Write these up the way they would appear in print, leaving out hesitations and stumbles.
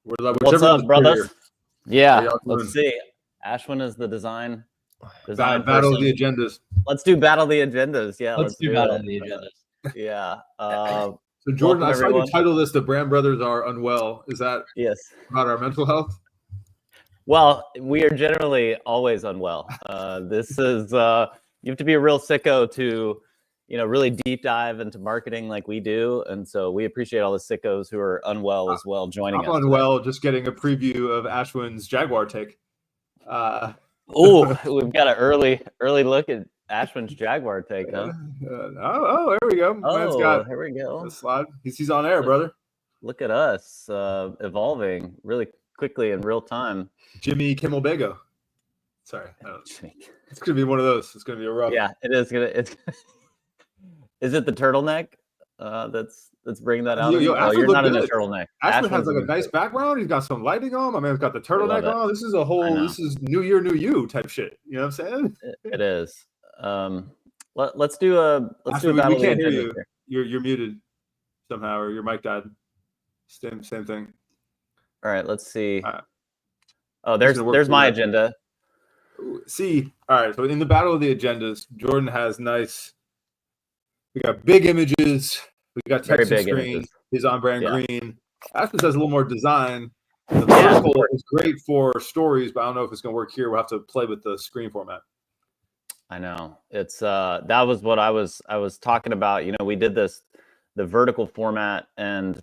What's up, brothers? Yeah, let's see. Ashwin is the design battle of the agendas. Let's do battle of the agendas. Yeah, let's do battle of the agendas. Yeah. So Jordan, I saw you title this "The Brand Brothers Are Unwell." Is that about our mental health? Well, we are generally always unwell. This is you have to be a real sicko to, really deep dive into marketing like we do, and so we appreciate all the sickos who are unwell as well joining us. I'm unwell, just getting a preview of Ashwin's Jaguar take. We've got an early look at Ashwin's Jaguar take, huh? There we go. Here we go. Slide. He's on air, brother. Look at us evolving really quickly in real time. Jimmy Kimmelbago. Sorry, it's gonna be one of those. It's gonna be a rough. Yeah, it is gonna. Is it the turtleneck that's bringing that out? You're not in a turtleneck. Ashwin has like a nice background. He's got some lighting on. My man's got the turtleneck on. This is a whole. This is New Year, New You type shit. You know what I'm saying? It is. Let's do a Ashwin, battle. We can't hear you. You're muted somehow, or your mic died. Same thing. All right, let's see. There's my agenda. See, all right. So in the battle of the agendas, Jordan has nice. We got big images. We got text and screen. He's on brand green. Ashwin has a little more design. The vertical is great for stories, but I don't know if it's going to work here. We'll have to play with the screen format. I know it's that was what I was talking about. We did the vertical format, and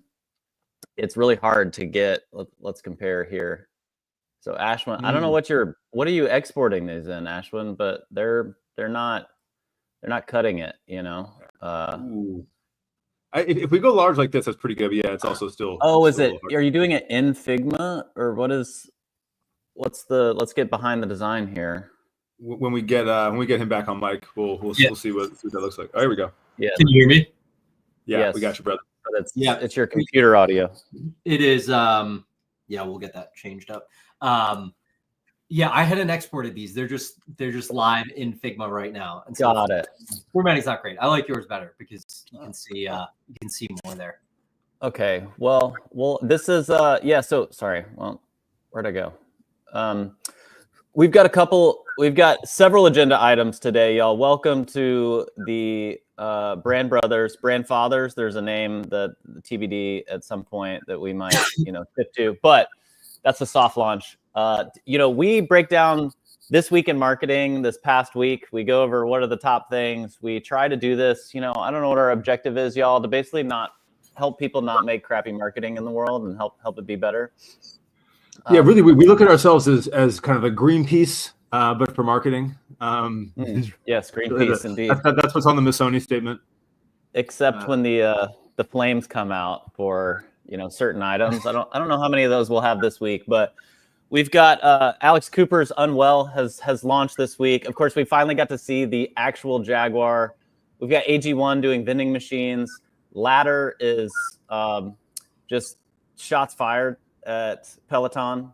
it's really hard to get. Let's compare here. So Ashwin, I don't know what are you exporting these in, Ashwin, but they're not cutting it, If we go large like this, that's pretty good. But yeah, it's also still. Is it? Are you doing it in Figma or what's let's get behind the design here. When we get him back on mic, we'll see what that looks like. Oh, here we go. Yeah. Can you hear me? Yeah, yes. We got you, brother. It's your computer audio. It is. We'll get that changed up. I hadn't exported these. They're just live in Figma right now. And so got it. Formatting's not great. I like yours better because you can see more there. Okay. Well, this is so sorry. Well, where'd I go? We've got several agenda items today, y'all. Welcome to the Brand Brothers, Brand Fathers. There's a name that TBD at some point that we might, tip to, but that's a soft launch. We break down this week in marketing, this past week. We go over what are the top things. We try to do this, I don't know what our objective is, y'all, to basically not help people not make crappy marketing in the world and help it be better. Really, we look at ourselves as kind of a Greenpeace, but for marketing. Yes, Greenpeace, indeed. That's what's on the Missoni statement. Except when the flames come out for certain items. I don't know how many of those we'll have this week, but we've got Alex Cooper's Unwell has launched this week. Of course, we finally got to see the actual Jaguar. We've got AG1 doing vending machines. Ladder is just shots fired at Peloton.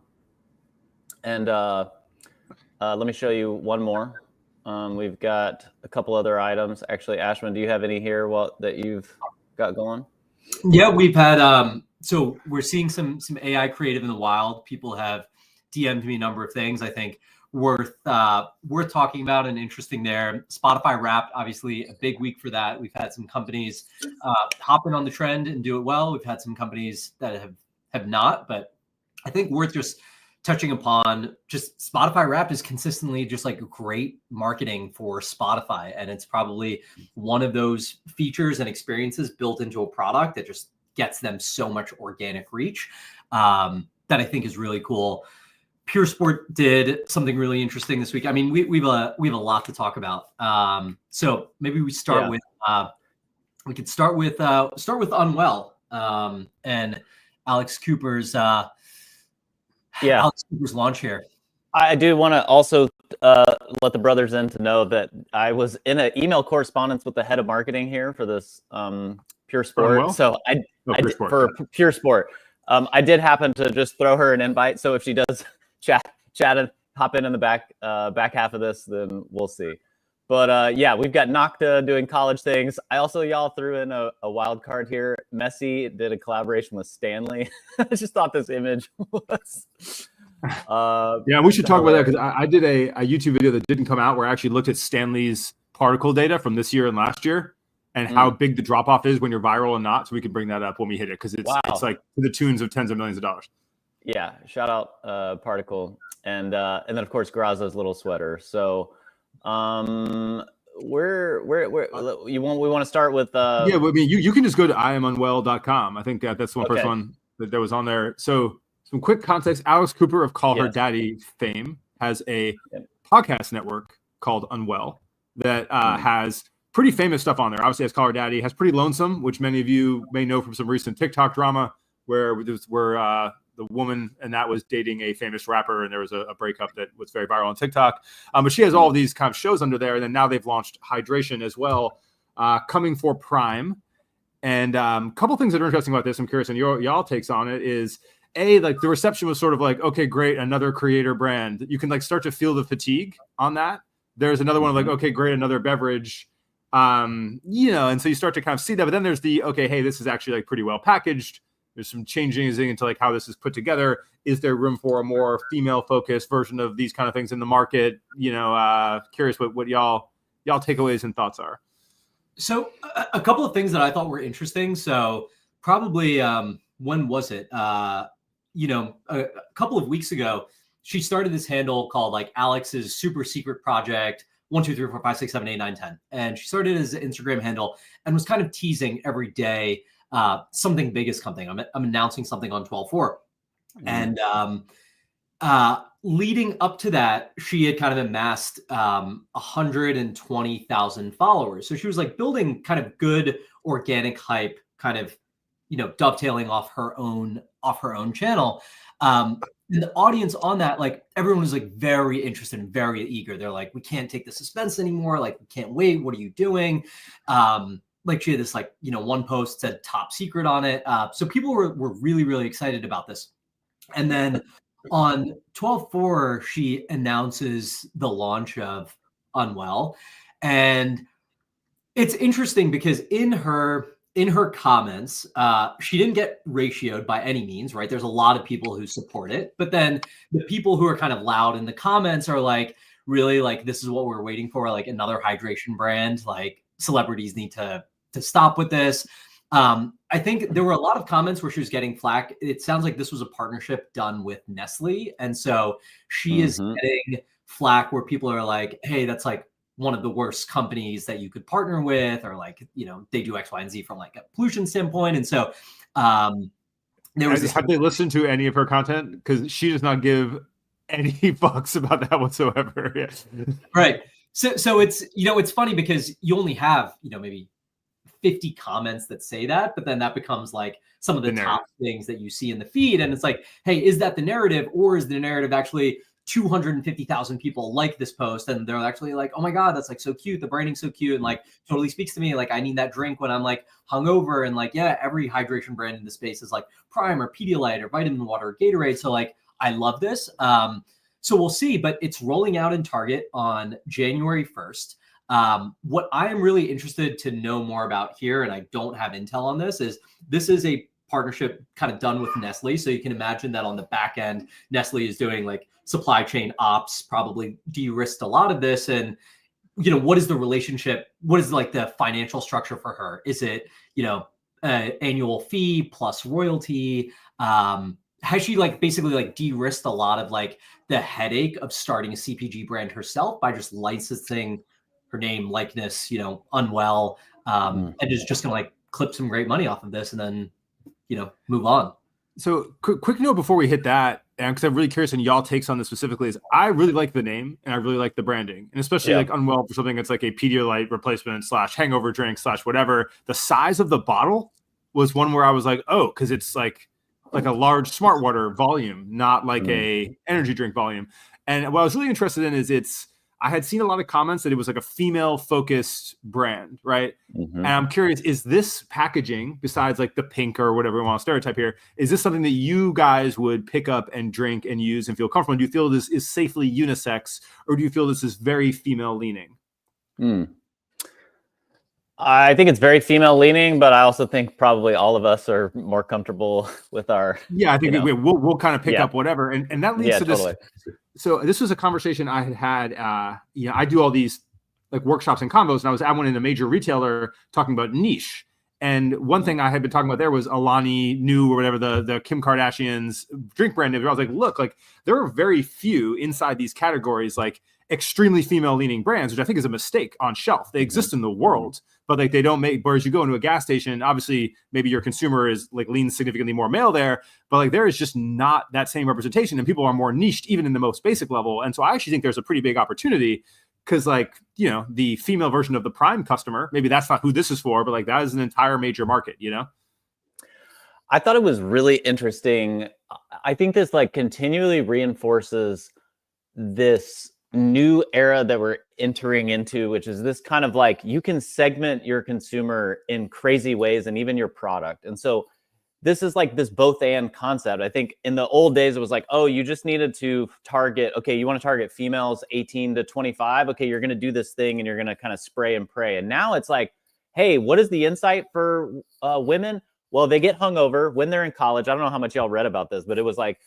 And let me show you one more. We've got a couple other items. Actually, Ashwin, do you have any here that you've got going? Yeah, we've had so we're seeing some AI creative in the wild. People have DM'd me a number of things I think worth talking about and interesting there. Spotify Wrapped, obviously a big week for that. We've had some companies hop in on the trend and do it well. We've had some companies that have not, but I think worth just touching upon. Just Spotify Wrapped is consistently just like great marketing for Spotify, and it's probably one of those features and experiences built into a product that just gets them so much organic reach that I think is really cool. Pure Sport did something really interesting this week. I mean, we have a lot to talk about. So maybe we start with we could start with Unwell and Alex Cooper's Alex Cooper's launch here. I do want to also let the brothers in to know that I was in an email correspondence with the head of marketing here for this Pure Sport. So for Pure Sport, I did happen to just throw her an invite. So if she does chat and hop in the back half of this, then we'll see. But yeah, we've got Nocta doing college things. I also, y'all, threw in a wild card here. Messi did a collaboration with Stanley. I just thought this image was yeah, we should talk about that because I did a YouTube video that didn't come out where I actually looked at Stanley's particle data from this year and last year and how big the drop off is when you're viral and not. So we could bring that up when we hit it because it's like to the tunes of tens of millions of dollars. Yeah, shout out Particle and then of course Graza's little sweater. So where we want to start with yeah, well, I mean you can just go to iamunwell.com. I think that's the first one that was on there. So some quick context: Alex Cooper of Call Her Daddy fame has a podcast network called Unwell that has pretty famous stuff on there. Obviously, has Call Her Daddy, has Pretty Lonesome, which many of you may know from some recent TikTok drama where the woman and that was dating a famous rapper, and there was a breakup that was very viral on TikTok. But she has all of these kind of shows under there, and then now they've launched Hydration as well, coming for Prime. And a couple things that are interesting about this, I'm curious, and y'all takes on it is like the reception was sort of like, okay, great, another creator brand. You can like start to feel the fatigue on that. There's another one of like, okay, great, another beverage. And so you start to kind of see that. But then there's the okay, hey, this is actually like pretty well packaged. There's some changing into like how this is put together. Is there room for a more female-focused version of these kind of things in the market? Curious what y'all takeaways and thoughts are. So a couple of things that I thought were interesting. So probably when was it? A couple of weeks ago, she started this handle called like Alex's Super Secret Project 1, 2, 3, 4, 5, 6, 7, 8, 9, 10. And she started as an Instagram handle and was kind of teasing every day something big is coming. I'm announcing something on 12/4. And leading up to that, she had kind of amassed 120,000 followers. So she was like building kind of good organic hype, kind of, dovetailing off her own channel. The audience on that, like everyone was like very interested and very eager. They're like, we can't take the suspense anymore. Like, we can't wait. What are you doing? Like she had this like, one post said top secret on it. So people were really, really excited about this. And then on 12/4, she announces the launch of Unwell. And it's interesting because in her comments, she didn't get ratioed by any means, right? There's a lot of people who support it, but then the people who are kind of loud in the comments are like, really, like, this is what we're waiting for, like another hydration brand, like celebrities need to stop with this. I think there were a lot of comments where she was getting flack. It sounds like this was a partnership done with Nestle. And so she is getting flack where people are like, hey, that's like one of the worst companies that you could partner with, or like, they do X, Y, and Z from like a pollution standpoint. And so there was have they listened to any of her content? Because she does not give any fucks about that whatsoever. Yes. Right. So it's, it's funny because you only have, maybe 50 comments that say that, but then that becomes like some of the top things that you see in the feed. And it's like, hey, is that the narrative, or is the narrative actually 250,000 people like this post and they're actually like, oh my God, that's like so cute. The branding's so cute and like totally speaks to me. Like, I need that drink when I'm like hungover. And like, yeah, every hydration brand in the space is like Prime or Pedialyte or Vitamin Water or Gatorade. So like, I love this. So we'll see, but it's rolling out in Target on January 1st. What I am really interested to know more about here, and I don't have intel on this is a partnership kind of done with Nestle. So you can imagine that on the back end, Nestle is doing like supply chain ops, probably de-risked a lot of this. And, what is the relationship? What is like the financial structure for her? Is it, annual fee plus royalty? Has she like basically like de-risked a lot of like the headache of starting a CPG brand herself by just licensing her name, likeness, Unwell, and is just gonna like clip some great money off of this and then, move on. So quick note before we hit that, and because I'm really curious on y'all takes on this specifically, is I really like the name and I really like the branding, and especially like Unwell for something that's like a Pedialyte replacement / hangover drink / whatever. The size of the bottle was one where I was like, oh, because it's like a large smart water volume, not like a energy drink volume. And what I was really interested in is I had seen a lot of comments that it was like a female-focused brand, right? And I'm curious, is this packaging, besides like the pink or whatever we want to stereotype here, is this something that you guys would pick up and drink and use and feel comfortable? Do you feel this is safely unisex, or do you feel this is very female-leaning? I think it's very female leaning, but I also think probably all of us are more comfortable with our. Yeah, I think we'll kind of pick up whatever, and that leads to this. Totally. So this was a conversation I had. I do all these like workshops and combos, and I was at one in a major retailer talking about niche. And one thing I had been talking about there was Alani Nu or whatever the Kim Kardashian's drink brand name. I was like, look, like there are very few inside these categories, like extremely female leaning brands, which I think is a mistake on shelf. They exist in the world, but like they don't make, whereas you go into a gas station, obviously maybe your consumer is like leans significantly more male there, but like there is just not that same representation, and people are more niched even in the most basic level. And so I actually think there's a pretty big opportunity, because like, you know, the female version of the prime customer, maybe that's not who this is for, but like that is an entire major market, you know? I thought it was really interesting. I think this like continually reinforces this new era that we're entering into, which is this kind of like, you can segment your consumer in crazy ways and even your product. And so this is like this both and concept. I think in the old days, it was like, oh, you just needed to target, okay, you want to target females 18 to 25. Okay, you're going to do this thing and you're going to kind of spray and pray. And now it's like, hey, what is the insight for women? Well, they get hungover when they're in college. I don't know how much y'all read about this, but it was like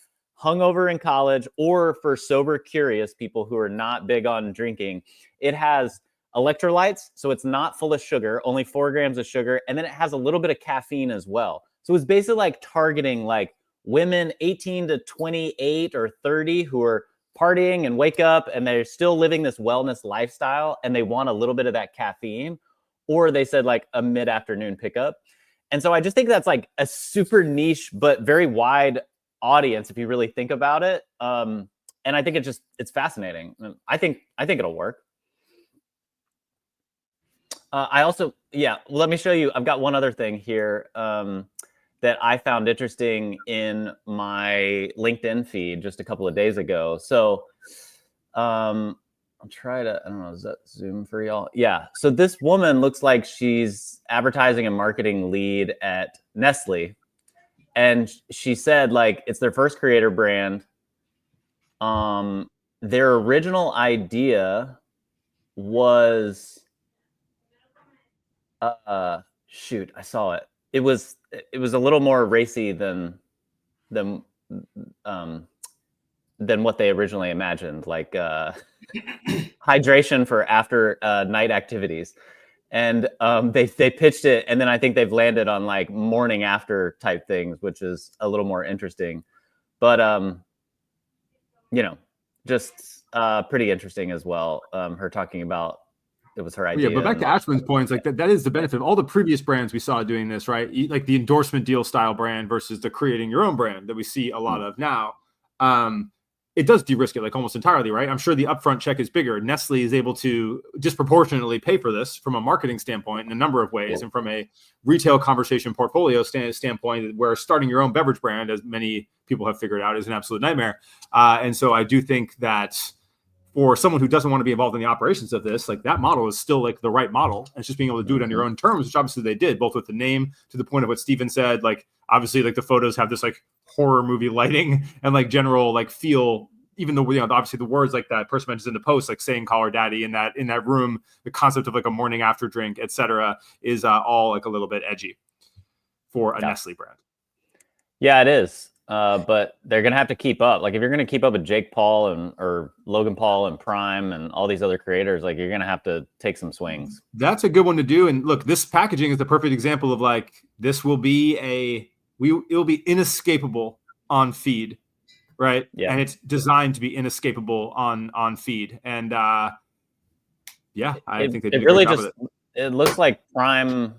hungover in college, or for sober curious people who are not big on drinking. It has electrolytes, so it's not full of sugar, only 4 grams of sugar. And then it has a little bit of caffeine as well. So it's basically like targeting like women 18 to 28 or 30 who are partying and wake up and they're still living this wellness lifestyle and they want a little bit of that caffeine, or they said like a mid-afternoon pickup. And so I just think that's like a super niche, but very wide audience if you really think about it. And I think it's fascinating. I think it'll work. I also, let me show you. I've got one other thing here that I found interesting in my LinkedIn feed just a couple of days ago. So I'll try to, I don't know, is that Zoom for y'all? Yeah. So this woman looks like she's advertising and marketing lead at Nestle. And she said like, it's their first creator brand. Their original idea was, shoot, I saw it. It was a little more racy than what they originally imagined, like hydration for after night activities. And they pitched it, and then I think they've landed on like morning after type things, which is a little more interesting. But just pretty interesting as well. Her talking about it was her idea. Yeah, but back to Ashwin's points, like that is the benefit of all the previous brands we saw doing this, right? Like the endorsement deal style brand versus the creating your own brand that we see a lot of now. It does de-risk it like almost entirely, right? I'm sure the upfront check is bigger. Nestle is able to disproportionately pay for this from a marketing standpoint in a number of ways, and from a retail conversation portfolio standpoint, where starting your own beverage brand, as many people have figured out, is an absolute nightmare. And so I do think that for someone who doesn't want to be involved in the operations of this, like that model is still like the right model. And it's just being able to do it on your own terms, which obviously they did, both with the name, to the point of what Steven said, like obviously like the photos have this like horror movie lighting and like general like feel, even though, obviously the words like that person mentions in the post, like saying call her daddy in that room, the concept of like a morning after drink, etc., is all like a little bit edgy for a Nestle brand. Yeah, it is. But they're going to have to keep up. Like if you're going to keep up with Jake Paul or Logan Paul and Prime and all these other creators, like you're going to have to take some swings. That's a good one to do. And look, this packaging is the perfect example of like, this will be it'll be inescapable on feed, right? Yeah. And it's designed to be inescapable on feed. And I think they did it really just, it looks like Prime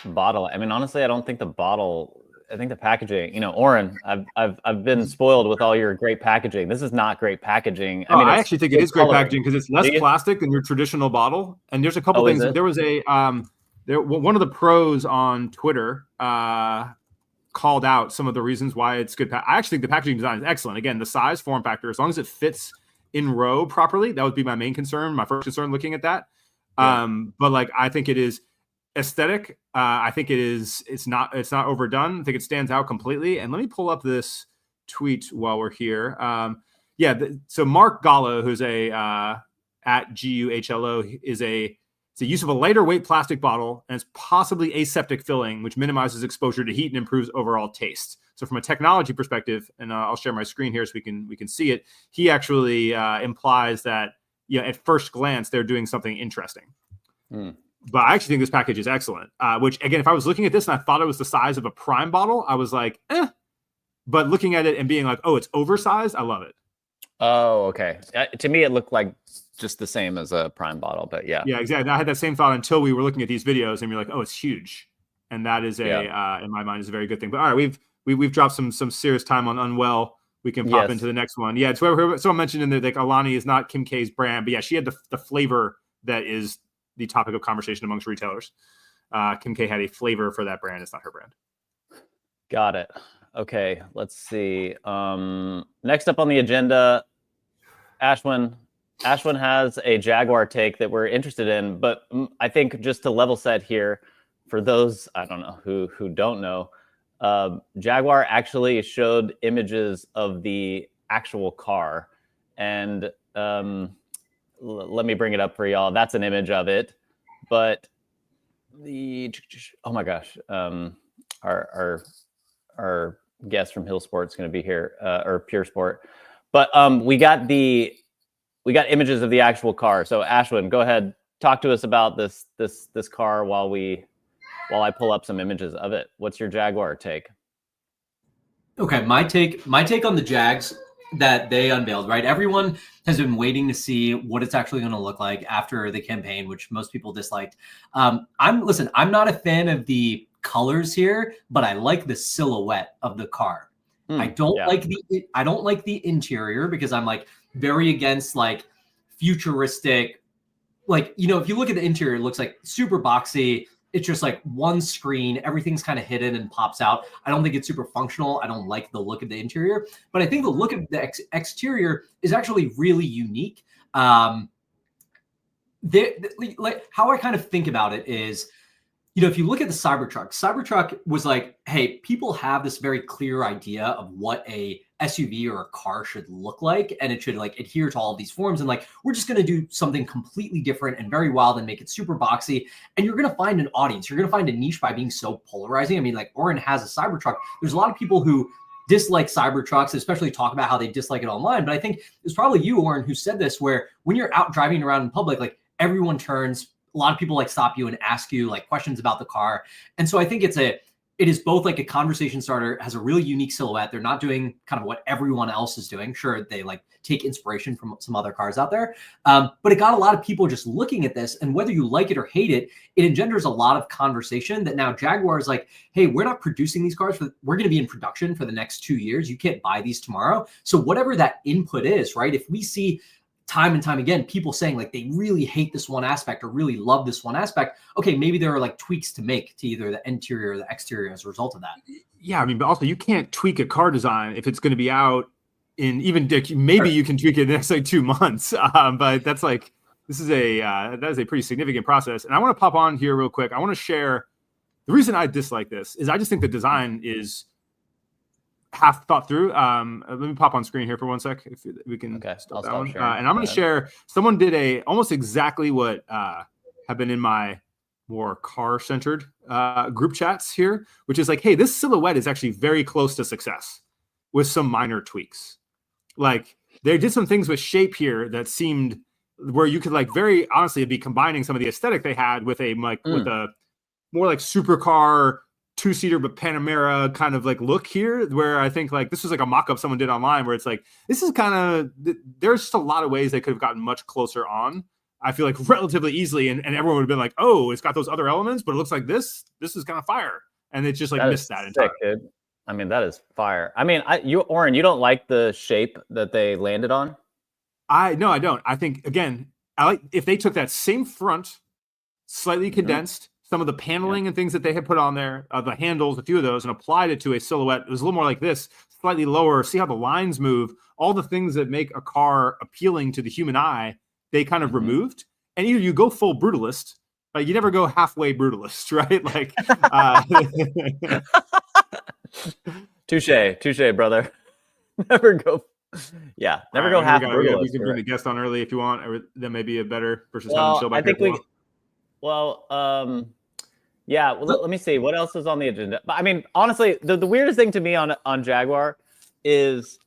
bottle. I mean, honestly, I don't think the bottle, I think the packaging, Oren, I've been spoiled with all your great packaging. This is not great packaging. I mean, I actually think it is great packaging because it's less plastic than your traditional bottle. And there's a couple things. There was one of the pros on Twitter called out some of the reasons why it's good. I actually think the packaging design is excellent. Again, the size, form factor, as long as it fits in row properly, that would be my main concern, my first concern looking at that. Yeah. But like, I think it is aesthetic. I think it's not overdone. I think it stands out completely. And let me pull up this tweet while we're here. So Mark Gallo, who's at GUHLO, is a It's the use of a lighter weight plastic bottle, and it's possibly aseptic filling, which minimizes exposure to heat and improves overall taste. So from a technology perspective, and I'll share my screen here so we can see it, he actually implies that at first glance, they're doing something interesting. But I actually think this package is excellent, which, again, if I was looking at this and I thought it was the size of a Prime bottle, I was like, eh. But looking at it and being like, oh, it's oversized, I love it. Oh, okay. To me, it looked like just the same as a Prime bottle, but yeah. Yeah, exactly. I had that same thought until we were looking at these videos and you're like, oh, it's huge. And that is in my mind, is a very good thing. But all right, we've dropped some serious time on Unwell. We can pop into the next one. Yeah, it's where someone mentioned in there, like, Alani is not Kim K's brand, but yeah, she had the flavor that is the topic of conversation amongst retailers. Kim K had a flavor for that brand. It's not her brand. Got it. Okay, let's see. Next up on the agenda, Ashwin has a Jaguar take that we're interested in, but I think just to level set here, for those, I don't know, who don't know, Jaguar actually showed images of the actual car, and let me bring it up for y'all. That's an image of it, but oh my gosh, our guest from Hill Sport's going to be here, or Pure Sport, but we got images of the actual car. So Ashwin, go ahead, talk to us about this car while I pull up some images of it. What's your Jaguar take? Okay, my take on the Jags that they unveiled, right? Everyone has been waiting to see what it's actually going to look like after the campaign, which most people disliked. I'm not a fan of the colors here, but I like the silhouette of the car. I don't like the interior, because I'm like very against like futuristic, like, if you look at the interior, it looks like super boxy. It's just like one screen. Everything's kind of hidden and pops out. I don't think it's super functional. I don't like the look of the interior, but I think the look of the exterior is actually really unique. Like how I kind of think about it is, if you look at the Cybertruck was like, hey, people have this very clear idea of what a SUV or a car should look like, and it should like adhere to all of these forms. And like, we're just going to do something completely different and very wild and make it super boxy. And you're going to find an audience. You're going to find a niche by being so polarizing. I mean, like, Oren has a Cybertruck. There's a lot of people who dislike Cybertrucks, especially talk about how they dislike it online. But I think it's probably you, Oren, who said this, where when you're out driving around in public, like, everyone turns. A lot of people like stop you and ask you like questions about the car. And so I think it is both like a conversation starter, has a really unique silhouette. They're not doing kind of what everyone else is doing. Sure, they like take inspiration from some other cars out there. But it got a lot of people just looking at this, and whether you like it or hate it, it engenders a lot of conversation that now Jaguar is like, hey, we're not producing these cars. We're going to be in production for the next 2 years. You can't buy these tomorrow. So whatever that input is, right? If we see time and time again, people saying like they really hate this one aspect or really love this one aspect, okay, maybe there are like tweaks to make to either the interior or the exterior as a result of that. Yeah, I mean, but also you can't tweak a car design if it's going to be out in maybe you can tweak it in the next like 2 months, but that's like, that is a pretty significant process. And I want to pop on here real quick. I want to share the reason I dislike this is I just think the design is half thought through. Let me pop on screen here for 1 sec if we can. Okay, I'll stop sharing. And I'm going to share. Someone did almost exactly what have been in my more car-centered group chats here, which is like, hey, this silhouette is actually very close to success with some minor tweaks. Like, they did some things with shape here that seemed where you could like very honestly be combining some of the aesthetic they had with a with a more like supercar 2-seater but Panamera kind of like look here, where I think like this was like a mock-up someone did online where it's like, this is kind of, there's just a lot of ways they could have gotten much closer on, I feel like, relatively easily, and everyone would have been like, oh, it's got those other elements, but it looks like this is kind of fire, and it just like missed that entirely. Dude. I mean, that is fire. I mean, Oren, you don't like the shape that they landed on? No, I don't. I think, again, I like if they took that same front, slightly condensed, some of the paneling and things that they had put on there, the handles, a few of those, and applied it to a silhouette. It was a little more like this, slightly lower. See how the lines move. All the things that make a car appealing to the human eye, they kind of removed. And either you go full brutalist, but you never go halfway brutalist, right? Like, touche, brother. Never go. Yeah, never go half brutalist. We can bring the guest on early if you want. Or that may be a better versus well, having the show by I think Well, yeah. Well, let me see what else is on the agenda. But I mean, honestly, the weirdest thing to me on Jaguar is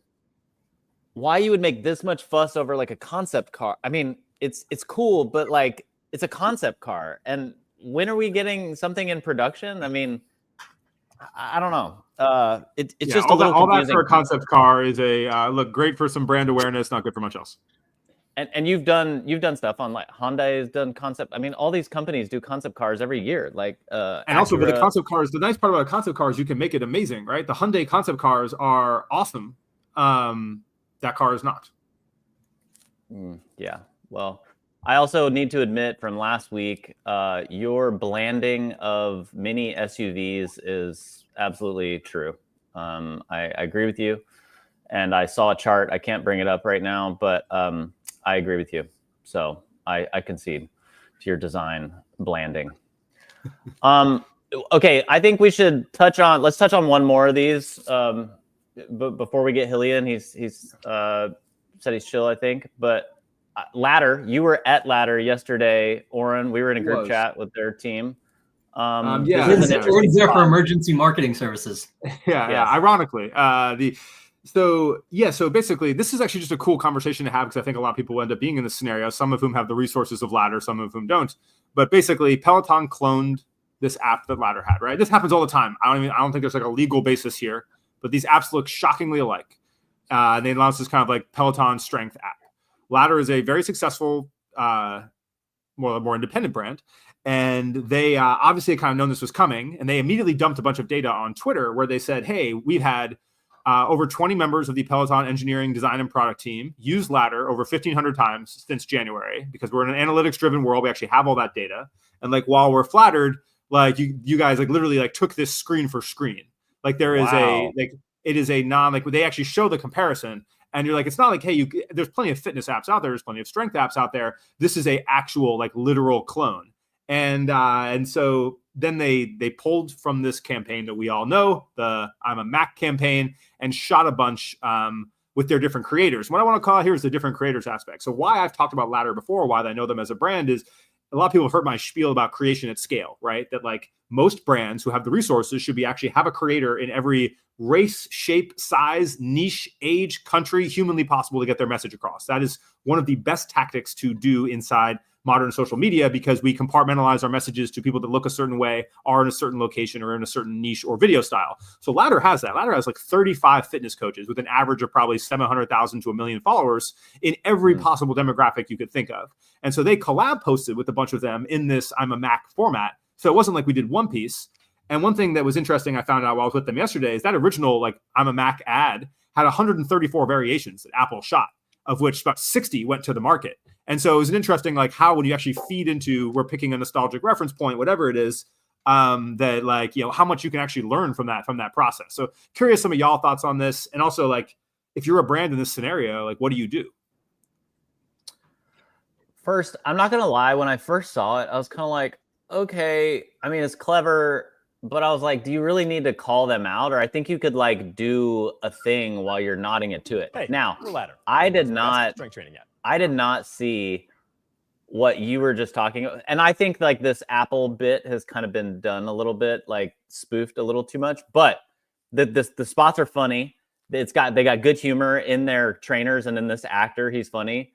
why you would make this much fuss over like a concept car. I mean, it's cool, but like it's a concept car. And when are we getting something in production? I mean, I don't know. It's just a little confusing. All that for a concept car is a look great for some brand awareness, not good for much else. And you've done stuff on like Hyundai has done concept. I mean, all these companies do concept cars every year. Like and also with the concept cars, the nice part about a concept car is you can make it amazing, right? The Hyundai concept cars are awesome. That car is not. Yeah. Well, I also need to admit from last week, your blanding of mini SUVs is absolutely true. I agree with you. And I saw a chart. I can't bring it up right now, but I agree with you. So I concede to your design blanding. Okay, I think we should let's touch on one more of these. Before we get Hilly in, he's said he's chill, I think. But Ladder, you were at Ladder yesterday, Oren. We were in a group chat with their team. Oren's there for emergency marketing services. Yeah. Ironically, so basically, this is actually just a cool conversation to have because I think a lot of people end up being in this scenario. Some of whom have the resources of Ladder, some of whom don't. But basically, Peloton cloned this app that Ladder had. Right, this happens all the time. I don't think there's like a legal basis here. But these apps look shockingly alike. They announced this kind of like Peloton strength app. Ladder is a very successful, more independent brand. And they obviously kind of known this was coming. And they immediately dumped a bunch of data on Twitter where they said, hey, we've had over 20 members of the Peloton engineering, design, and product team use Ladder over 1,500 times since January because we're in an analytics-driven world. We actually have all that data. And like while we're flattered, like you guys like literally like took this screen for screen. Like there is it is a they actually show the comparison and you're like, it's not like, hey, there's plenty of fitness apps out there. There's plenty of strength apps out there. This is a actual like literal clone. And so then they pulled from this campaign that we all know, the I'm a Mac campaign, and shot a bunch with their different creators. What I want to call here is the different creators aspect. So why I've talked about Ladder before, why I know them as a brand is a lot of people have heard my spiel about creation at scale, right? That like most brands who have the resources should be actually have a creator in every race, shape, size, niche, age, country, humanly possible to get their message across. That is one of the best tactics to do inside modern social media because we compartmentalize our messages to people that look a certain way, are in a certain location or in a certain niche or video style. So Ladder has that. Ladder has like 35 fitness coaches with an average of probably 700,000 to 1 million followers in every possible demographic you could think of. And so they collab posted with a bunch of them in this I'm a Mac format. So it wasn't like we did one piece. And one thing that was interesting I found out while I was with them yesterday is that original like I'm a Mac ad had 134 variations that Apple shot, of which about 60 went to the market. And so it was an interesting, like how when you actually feed into, we're picking a nostalgic reference point, whatever it is, that like, how much you can actually learn from that process. So curious some of y'all thoughts on this. And also like, if you're a brand in this scenario, like what do you do? First, I'm not going to lie. When I first saw it, I was kind of like, okay, I mean, it's clever, but I was like, do you really need to call them out? Or I think you could like do a thing while you're nodding it to it. Hey, now, I did not see what you were just talking about. And I think like this Apple bit has kind of been done a little bit, like spoofed a little too much, but the spots are funny. They got good humor in their trainers and in this actor, he's funny.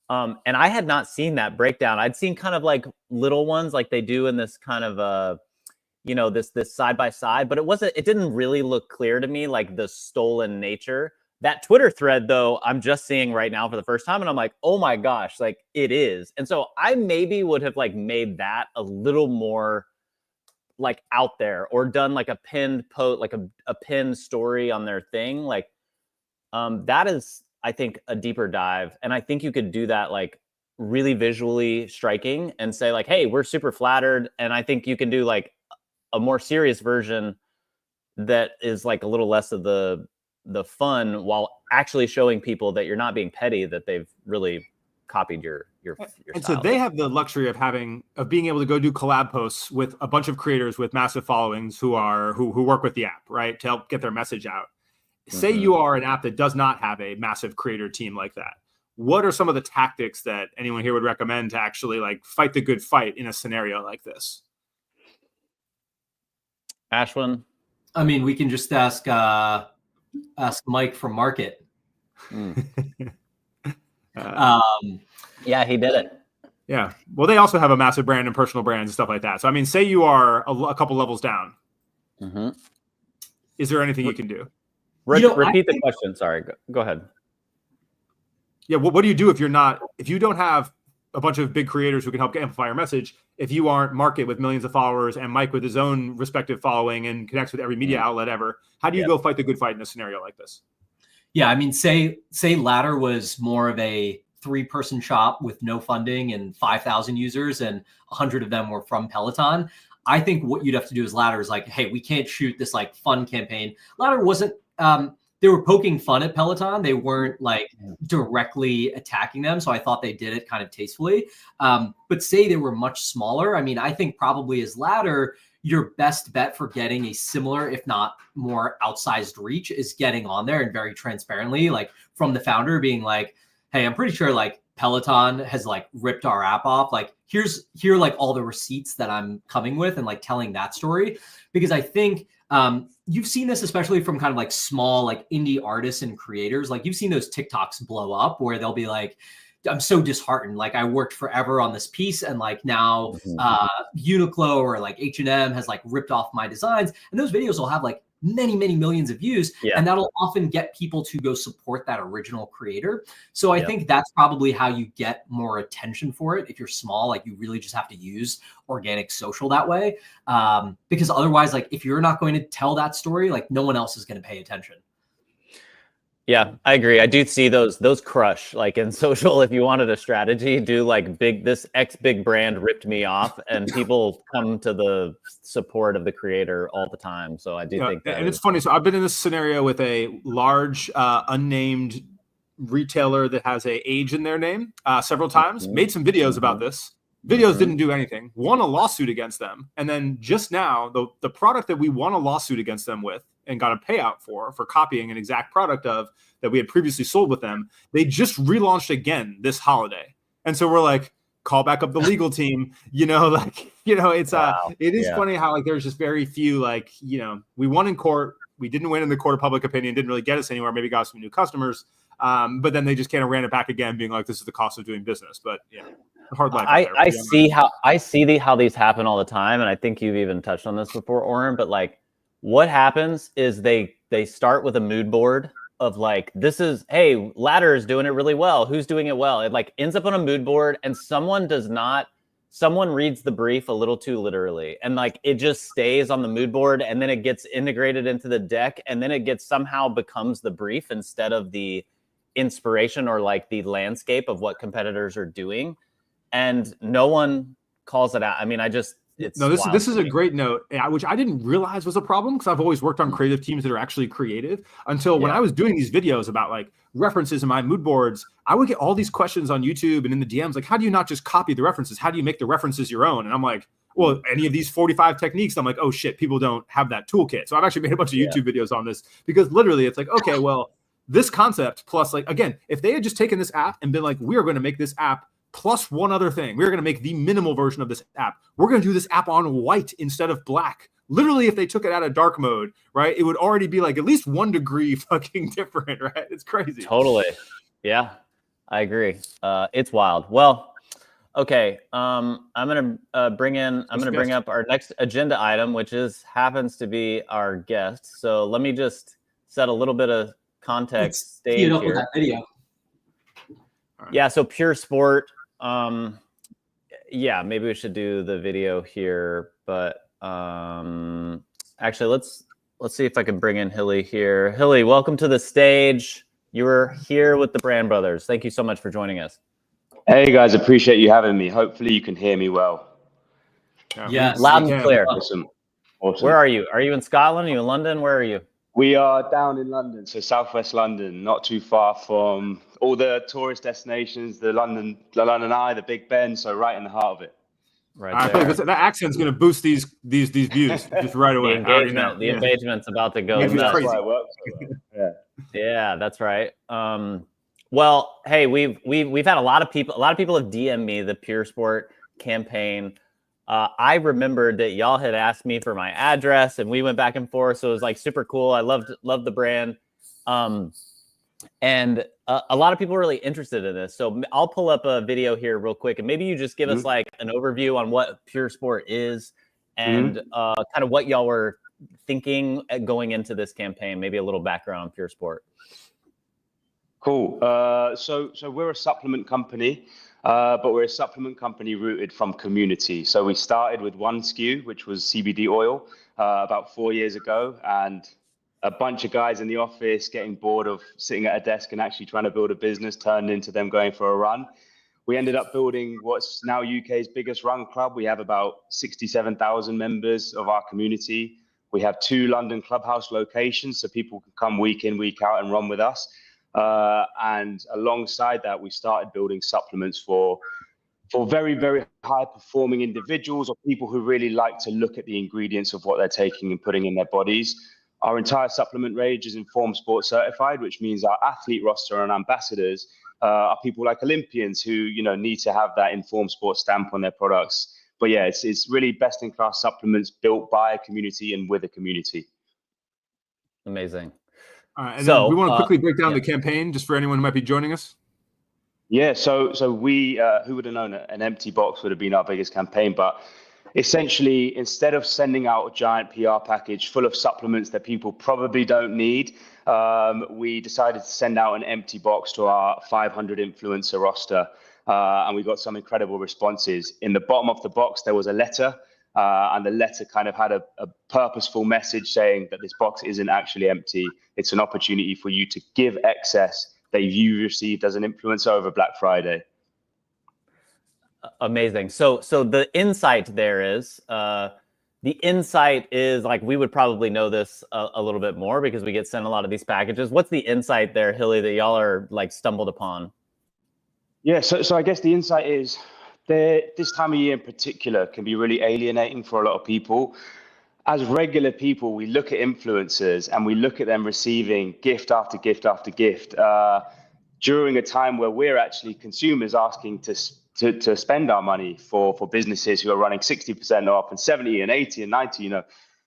And I had not seen that breakdown. I'd seen kind of like little ones like they do in this kind of, this side by side, but it didn't really look clear to me, like the stolen nature. That Twitter thread, though, I'm just seeing right now for the first time. And I'm like, oh my gosh, like it is. And so I maybe would have like made that a little more like out there or done like a pinned post, like a pinned story on their thing. Like that is, I think, a deeper dive. And I think you could do that like really visually striking and say like, hey, we're super flattered. And I think you can do like a more serious version that is like a little less of the fun while actually showing people that you're not being petty, that they've really copied your and style. So they have the luxury of being able to go do collab posts with a bunch of creators with massive followings who work with the app, right, to help get their message out. Say you are an app that does not have a massive creator team like that. what are some of the tactics that anyone here would recommend to actually like fight the good fight in a scenario like this? Ashwin? I mean, we can just ask Mike from Market. Yeah, he did it. Yeah. Well, they also have a massive brand and personal brands and stuff like that. So, I mean, say you are a couple levels down. Mm-hmm. Is there anything you can do? Repeat the question. Sorry. Go ahead. Yeah. What do you do if you don't have a bunch of big creators who can help amplify your message? If you aren't Market with millions of followers and Mike with his own respective following and connects with every media outlet ever, how do you go fight the good fight in a scenario like this? Yeah. I mean, say Ladder was more of a 3-person shop with no funding and 5,000 users and 100 of them were from Peloton. I think what you'd have to do as Ladder is like, hey, we can't shoot this like fun campaign. Ladder wasn't, they were poking fun at Peloton. They weren't like directly attacking them. So I thought they did it kind of tastefully. But say they were much smaller. I mean, I think probably as Ladder, your best bet for getting a similar, if not more outsized reach is getting on there and very transparently, like from the founder being like, hey, I'm pretty sure like Peloton has like ripped our app off. Like here like all the receipts that I'm coming with and like telling that story. Because I think you've seen this, especially from kind of like small, like indie artists and creators. Like you've seen those TikToks blow up where they'll be like, I'm so disheartened. Like I worked forever on this piece and like now Uniqlo or like H&M has like ripped off my designs. And those videos will have like many, many millions of views. Yeah. And that'll often get people to go support that original creator. So I think that's probably how you get more attention for it. If you're small, like you really just have to use organic social that way. Because otherwise, like if you're not going to tell that story, like no one else is going to pay attention. Yeah, I agree. I do see those crush like in social. If you wanted a strategy, do like this big brand ripped me off, and people come to the support of the creator all the time. So I do think that. And it's funny. So I've been in this scenario with a large unnamed retailer that has a age in their name several times. Made some videos about this. Videos didn't do anything. Won a lawsuit against them, and then just now the product that we won a lawsuit against them with and got a payout for copying an exact product of that we had previously sold with them, they just relaunched again this holiday. And so we're like, call back up the legal team, it's it is funny how like there's just very few, like, we won in court. We didn't win in the court of public opinion, didn't really get us anywhere, maybe got some new customers. But then they just kind of ran it back again being like, this is the cost of doing business. But hard life. I see how these happen all the time. And I think you've even touched on this before, Oren, but like, what happens is they start with a mood board of like, this is, hey, Ladder is doing it really well. Who's doing it well? It like ends up on a mood board and someone reads the brief a little too literally. And like, it just stays on the mood board and then it gets integrated into the deck. And then it somehow becomes the brief instead of the inspiration or like the landscape of what competitors are doing. And no one calls it out. I mean, this is a great note, which I didn't realize was a problem because I've always worked on creative teams that are actually creative until when I was doing these videos about like references in my mood boards, I would get all these questions on YouTube and in the DMs, like, how do you not just copy the references? How do you make the references your own? And I'm like, well, any of these 45 techniques, I'm like, oh shit, people don't have that toolkit. So I've actually made a bunch of YouTube videos on this because literally it's like, okay, well, this concept plus like, again, if they had just taken this app and been like, we are going to make this app plus one other thing. We're going to make the minimal version of this app. We're going to do this app on white instead of black. Literally, if they took it out of dark mode, right, it would already be like at least 1 degree fucking different, right? It's crazy. Totally. Yeah, I agree. It's wild. Well, okay. I'm going to bring up our next agenda item, which happens to be our guest. So let me just set a little bit of context stage here. With that video. Right. Yeah. So Pure Sport. Maybe we should do the video here, but actually let's see if I can bring in Hilly here. Hilly, welcome to the stage. You were here with the Brand Brothers. Thank you so much for joining us. Hey guys, appreciate you having me. Hopefully you can hear me well. Yeah, loud and clear. Awesome. Where are you? Are you in Scotland? Are you in London? Where are you? We are down in London, so southwest London, not too far from all the tourist destinations, the London Eye, the Big Ben, so right in the heart of it. Right there. That accent's going to boost these views just right away. The engagement's about to go nuts. That's why it works. Yeah, that's right. Well, hey, we've had a lot of people have DM'd me the Pure Sport campaign. I remembered that y'all had asked me for my address, and we went back and forth. So it was like super cool. I loved the brand, and a lot of people are really interested in this. So I'll pull up a video here real quick, and maybe you just give us like an overview on what Pure Sport is, and kind of what y'all were thinking going into this campaign. Maybe a little background on Pure Sport. Cool. So we're a supplement company, but we're a supplement company rooted from community. So we started with one SKU, which was CBD oil, about 4 years ago, and a bunch of guys in the office getting bored of sitting at a desk and actually trying to build a business turned into them going for a run. We ended up building what's now UK's biggest run club. We have about 67,000 members of our community. We have 2 London clubhouse locations, so people can come week in, week out and run with us. And alongside that, we started building supplements for very, very high performing individuals or people who really like to look at the ingredients of what they're taking and putting in their bodies. Our entire supplement range is Informed Sport certified, which means our athlete roster and ambassadors are people like Olympians who, you know, need to have that Informed Sport stamp on their products. But yeah, it's really best in class supplements built by a community and with a community. Amazing. All right, and then we want to quickly break down the campaign just for anyone who might be joining us. Yeah, so we, who would have known an empty box would have been our biggest campaign, but essentially, instead of sending out a giant PR package full of supplements that people probably don't need, we decided to send out an empty box to our 500 influencer roster, and we got some incredible responses. In the bottom of the box, there was a letter, and the letter kind of had a purposeful message saying that this box isn't actually empty. It's an opportunity for you to give excess that you received as an influencer over Black Friday. Amazing. So the insight there is, like, we would probably know this a little bit more because we get sent a lot of these packages. What's the insight there, Hilly, that y'all are like stumbled upon? Yeah, so I guess the insight is this time of year in particular can be really alienating for a lot of people. As regular people, we look at influencers and we look at them receiving gift after gift after gift during a time where we're actually consumers asking to spend our money for businesses who are running 60% off and 70 and 80 and 90, you know.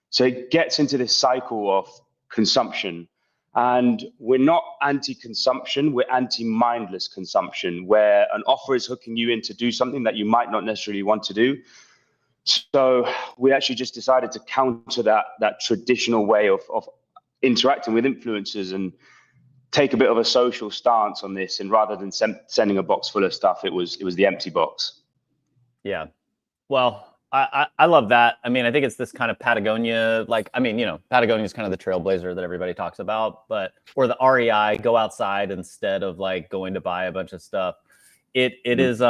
So it gets into this cycle of consumption. And we're not anti-consumption, we're anti-mindless consumption, where an offer is hooking you in to do something that you might not necessarily want to do. So we actually just decided to counter that traditional way of interacting with influencers and take a bit of a social stance on this. And rather than sending a box full of stuff, it was the empty box. Yeah. Well, I love that. I mean, I think it's this kind of Patagonia, like, I mean, you know, Patagonia is kind of the trailblazer that everybody talks about, but, or the REI, go outside instead of like going to buy a bunch of stuff. It is,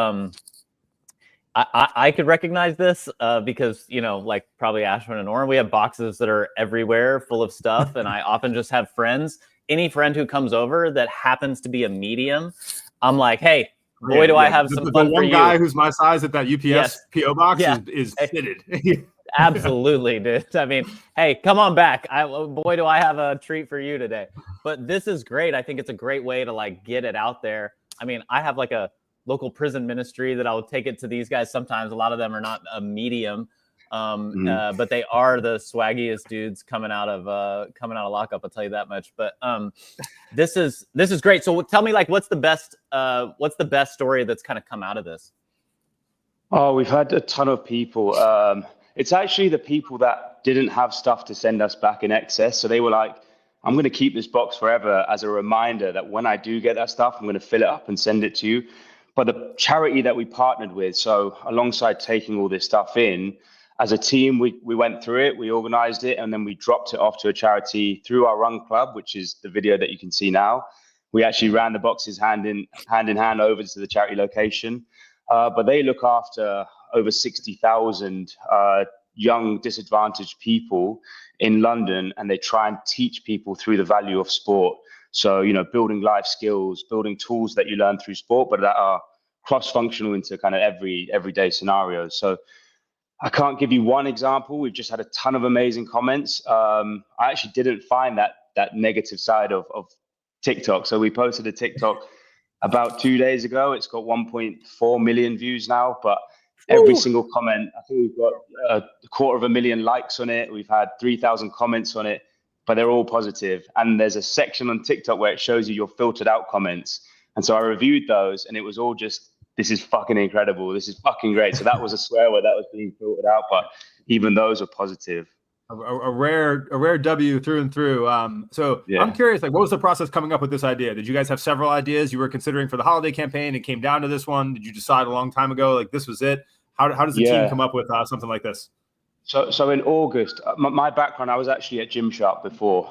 I could recognize this because, you know, like probably Ashwin and Oren, we have boxes that are everywhere full of stuff. And I often just have friends, any friend who comes over that happens to be a medium, I'm like, hey, boy, do I have some fun for you. The one guy who's my size at that UPS PO box is fitted. Absolutely, dude. I mean, hey, come on back. Boy, do I have a treat for you today. But this is great. I think it's a great way to like get it out there. I mean, I have like a local prison ministry that I'll take it to these guys. Sometimes a lot of them are not a medium, but they are the swaggiest dudes coming out of lockup. I'll tell you that much. But this is great. So tell me, like, what's the best story that's kind of come out of this? Oh, we've had a ton of people. It's actually the people that didn't have stuff to send us back in excess. So they were like, I'm going to keep this box forever as a reminder that when I do get that stuff, I'm going to fill it up and send it to you. But the charity that we partnered with, so alongside taking all this stuff in, as a team, we went through it, we organized it, and then we dropped it off to a charity through our run club, which is the video that you can see now. We actually ran the boxes hand in hand over to the charity location. But they look after over 60,000 young disadvantaged people in London, and they try and teach people through the value of sport. So, you know, building life skills, building tools that you learn through sport, but that are cross-functional into kind of everyday scenarios. So I can't give you one example. We've just had a ton of amazing comments. I actually didn't find that negative side of TikTok. So we posted a TikTok about 2 days ago. It's got 1.4 million views now, but every single comment, I think we've got a 250,000 likes on it. We've had 3,000 comments on it, but they're all positive. And there's a section on TikTok where it shows you your filtered out comments. And so I reviewed those, and it was all just, this is fucking incredible. This is fucking great. So that was a swear word that was being filtered out, but even those are positive. A rare W through and through. So yeah. I'm curious, like, what was the process coming up with this idea? Did you guys have several ideas you were considering for the holiday campaign and came down to this one? Did you decide a long time ago, like, this was it? How does the team come up with something like this? So in August, my background, I was actually at Gymshark before.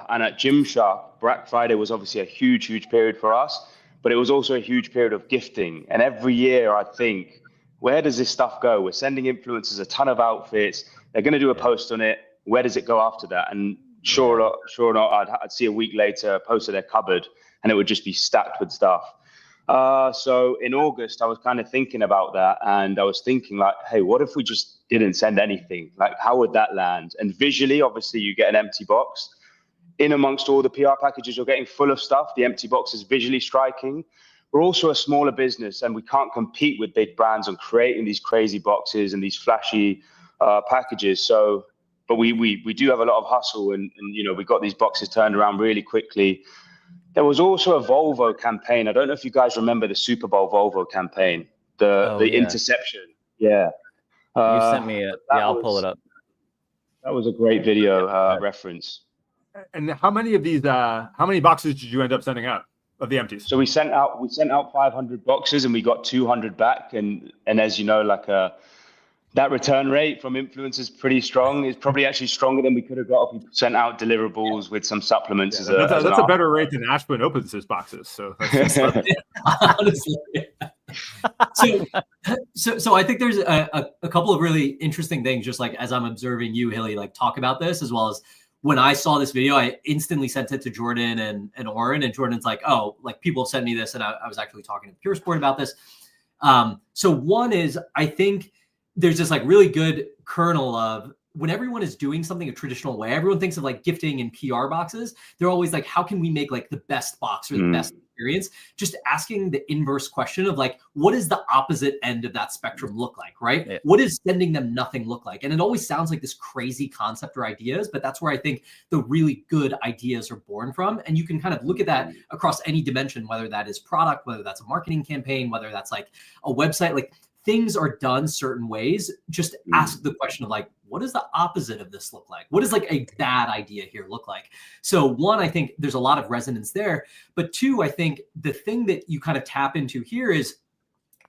And at Gymshark, Black Friday was obviously a huge, huge period for us, but it was also a huge period of gifting. And every year I think, where does this stuff go? We're sending influencers a ton of outfits. They're going to do a post on it. Where does it go after that? And sure or not, I'd see a week later a post of their cupboard, and it would just be stacked with stuff. So in August, I was kind of thinking about that, and I was thinking, like, hey, what if we just didn't send anything? Like, how would that land? And visually, obviously, you get an empty box. In amongst all the PR packages you're getting full of stuff, the empty box is visually striking. We're also a smaller business, and we can't compete with big brands on creating these crazy boxes and these flashy packages. So, but we do have a lot of hustle, and you know, we got these boxes turned around really quickly. There was also a Volvo campaign. I don't know if you guys remember the Super Bowl Volvo campaign, the interception. Yeah. You sent me it. Yeah, I'll pull it up. That was a great video reference. And how many of these? How many boxes did you end up sending out of the empties? So we sent out 500 boxes, and we got 200 back. And as you know, like that return rate from influencers pretty strong. It's probably actually stronger than we could have got if we sent out deliverables with some supplements. Yeah, that's a better rate than Ashwin opens his boxes. So honestly. So I think there's a couple of really interesting things, just like as I'm observing you, Hilly, like talk about this, as well as when I saw this video, I instantly sent it to Jordan and Oren, and Jordan's like, oh, like people have sent me this. And I was actually talking to Pure Sport about this. So one is, I think there's this like really good kernel of when everyone is doing something a traditional way, everyone thinks of like gifting and PR boxes. They're always like, how can we make like the best box or the best experience? Just asking the inverse question of like, what does the opposite end of that spectrum look like, right? Yeah. What does sending them nothing look like? And it always sounds like this crazy concept or ideas, but that's where I think the really good ideas are born from. And you can kind of look at that across any dimension, whether that is product, whether that's a marketing campaign, whether that's like a website, like things are done certain ways. Just ask the question of like, what does the opposite of this look like? What does like a bad idea here look like? So one, I think there's a lot of resonance there, but two, I think the thing that you kind of tap into here is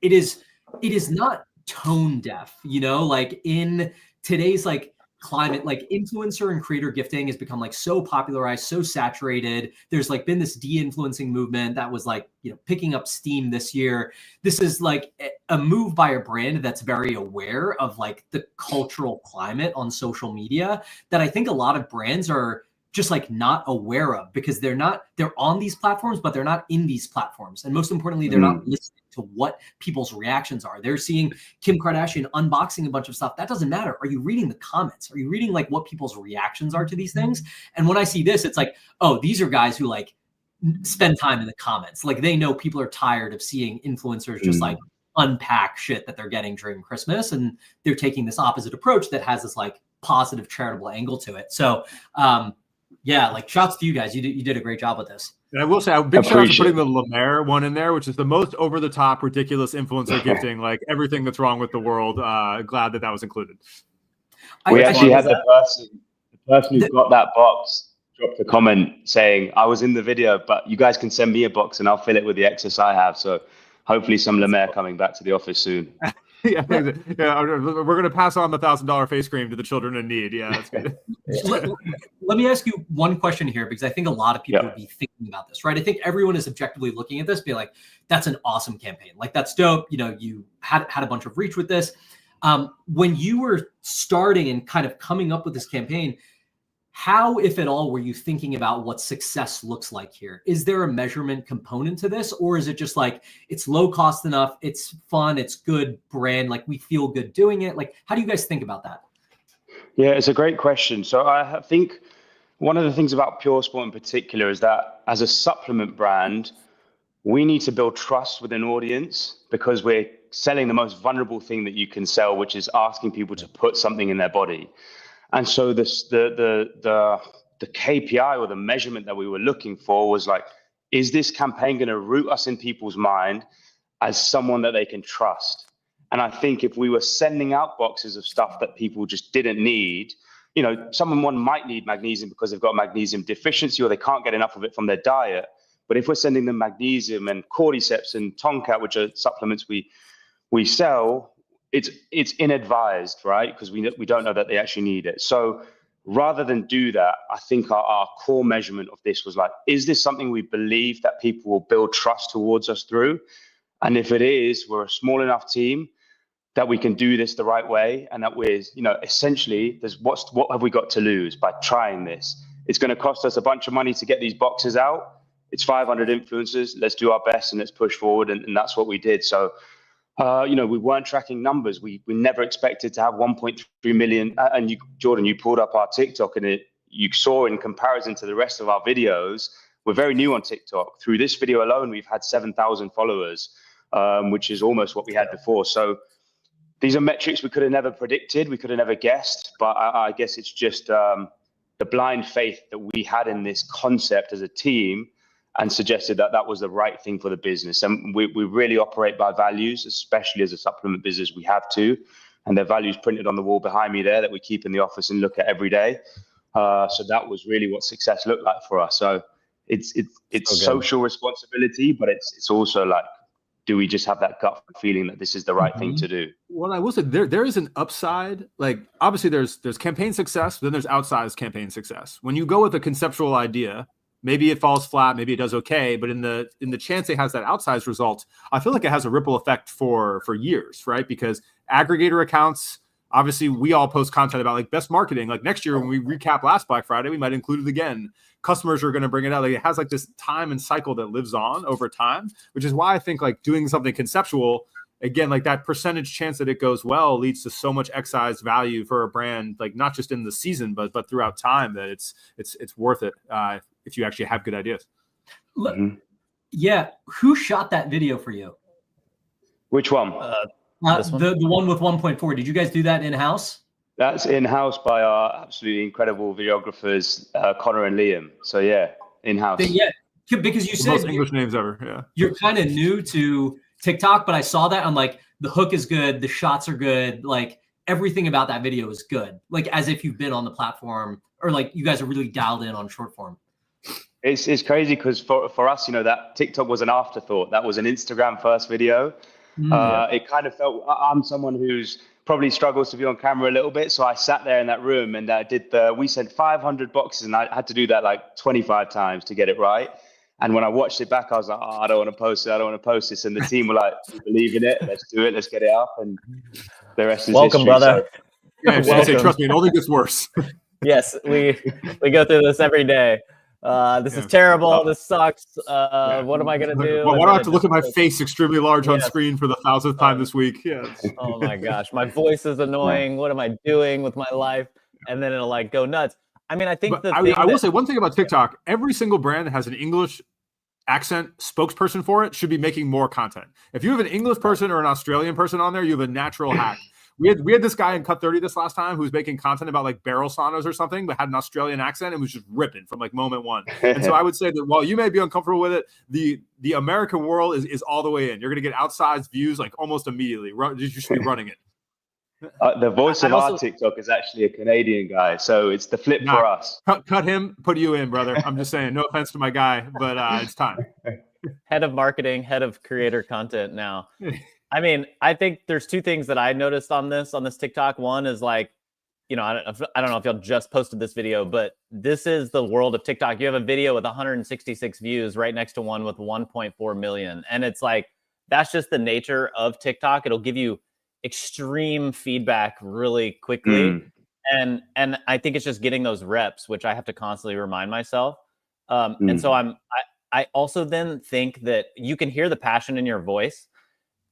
it is not tone deaf, you know, like in today's like climate, like influencer and creator gifting has become like so popularized, so saturated. There's like been this de-influencing movement that was like, you know, picking up steam this year. This is like a move by a brand that's very aware of like the cultural climate on social media that I think a lot of brands are just like not aware of, because they're on these platforms, but they're not in these platforms. And most importantly, they're not listening to what people's reactions are. They're seeing Kim Kardashian unboxing a bunch of stuff. That doesn't matter. Are you reading the comments? Are you reading like what people's reactions are to these things? And when I see this, it's like, oh, these are guys who like spend time in the comments. Like they know people are tired of seeing influencers just like unpack shit that they're getting during Christmas. And they're taking this opposite approach that has this like positive charitable angle to it. So, yeah, like shouts to you guys. You did a great job with this. And I will say, a big shout out to putting the Lemaire one in there, which is the most over the top, ridiculous influencer gifting, like everything that's wrong with the world. Glad that was included. We actually had the person who got that box dropped a comment saying, I was in the video, but you guys can send me a box and I'll fill it with the excess I have. So hopefully some Lemaire coming back to the office soon. Yeah, we're going to pass on the $1,000 face cream to the children in need. Yeah, that's good. Let me ask you one question here, because I think a lot of people would be thinking about this, right? I think everyone is objectively looking at this, being like, that's an awesome campaign. Like, that's dope. You know, you had a bunch of reach with this. When you were starting and kind of coming up with this campaign, how, if at all, were you thinking about what success looks like here? Is there a measurement component to this? Or is it just like, it's low cost enough, it's fun, it's good brand, like we feel good doing it? Like, how do you guys think about that? Yeah, it's a great question. So I think one of the things about Pure Sport in particular is that as a supplement brand, we need to build trust with an audience because we're selling the most vulnerable thing that you can sell, which is asking people to put something in their body. And so the KPI or the measurement that we were looking for was like, is this campaign going to root us in people's mind as someone that they can trust? And I think if we were sending out boxes of stuff that people just didn't need, you know, someone might need magnesium because they've got magnesium deficiency or they can't get enough of it from their diet. But if we're sending them magnesium and cordyceps and Tonkat, which are supplements we sell, it's inadvised, right? Because we don't know that they actually need it. So rather than do that, I think our core measurement of this was like, is this something we believe that people will build trust towards us through? And if it is, we're a small enough team that we can do this the right way, and that we're, you know, essentially, what have we got to lose by trying this? It's going to cost us a bunch of money to get these boxes out. It's 500 influencers. Let's do our best and let's push forward. And that's what we did. So, you know, we weren't tracking numbers. We never expected to have 1.3 million. And Jordan, you pulled up our TikTok and you saw in comparison to the rest of our videos, we're very new on TikTok. Through this video alone, we've had 7,000 followers, which is almost what we had before. So these are metrics we could have never predicted. We could have never guessed. But I guess it's just the blind faith that we had in this concept as a team, and suggested that that was the right thing for the business. And we really operate by values, especially as a supplement business. We have to, and their values printed on the wall behind me there that we keep in the office and look at every day. So that was really what success looked like for us. So it's social responsibility, but it's also like, do we just have that gut feeling that this is the right thing to do? Well, I will say there is an upside. Like, obviously there's campaign success, then there's outsized campaign success. When you go with a conceptual idea, maybe it falls flat, maybe it does okay, but in the chance it has that outsized result, I feel like it has a ripple effect for years, right? Because aggregator accounts, obviously we all post content about like best marketing. Like next year when we recap last Black Friday, we might include it again. Customers are going to bring it out. Like it has like this time and cycle that lives on over time, which is why I think like doing something conceptual, again, like that percentage chance that it goes well leads to so much excise value for a brand, like not just in the season, but throughout time, that it's worth it. If you actually have good ideas. Yeah. Who shot that video for you? Which one? The one with 1.4. Did you guys do that in-house? That's in-house by our absolutely incredible videographers, Connor and Liam. So yeah, in-house. Yeah, because you said most English names ever. Yeah. You're kind of new to TikTok, but I saw that. I'm like, the hook is good. The shots are good. Like everything about that video is good. Like as if you've been on the platform, or like you guys are really dialed in on short form. It's crazy because for us, you know, that TikTok was an afterthought. That was an Instagram first video. It kind of felt, I'm someone who's probably struggles to be on camera a little bit. So I sat there in that room and we sent 500 boxes and I had to do that like 25 times to get it right. And when I watched it back, I was like, oh, I don't want to post it. I don't want to post this. And the team were like, we believe in it. Let's do it. Let's get it up. And the rest is welcome, history, brother. So. Yeah, welcome. Trust me, it only gets worse. Yes, we go through this every day. This is terrible. This sucks. What am I going to do? Well, why do I have to look at my face extremely large on screen for the 1,000th time this week? Yes. Oh my gosh. My voice is annoying. What am I doing with my life? And then it'll like go nuts. I mean, I think I will say one thing about TikTok. Every single brand that has an English accent spokesperson for it should be making more content. If you have an English person or an Australian person on there, you have a natural hack. We had this guy in Cut 30 this last time who was making content about like barrel saunas or something, but had an Australian accent and was just ripping from like moment one. And so I would say that while you may be uncomfortable with it, the American world is all the way in. You're going to get outsized views like almost immediately. You should be running it. The voice of our TikTok is actually a Canadian guy, so it's the flip for us. Cut him, put you in, brother. I'm just saying, no offense to my guy, but it's time. Head of marketing, head of creator content now. I mean, I think there's two things that I noticed on this TikTok. One is like, you know, I don't know if y'all just posted this video, but this is the world of TikTok. You have a video with 166 views right next to one with 1.4 million. And it's like, that's just the nature of TikTok. It'll give you extreme feedback really quickly. And I think it's just getting those reps, which I have to constantly remind myself. And so I also then think that you can hear the passion in your voice.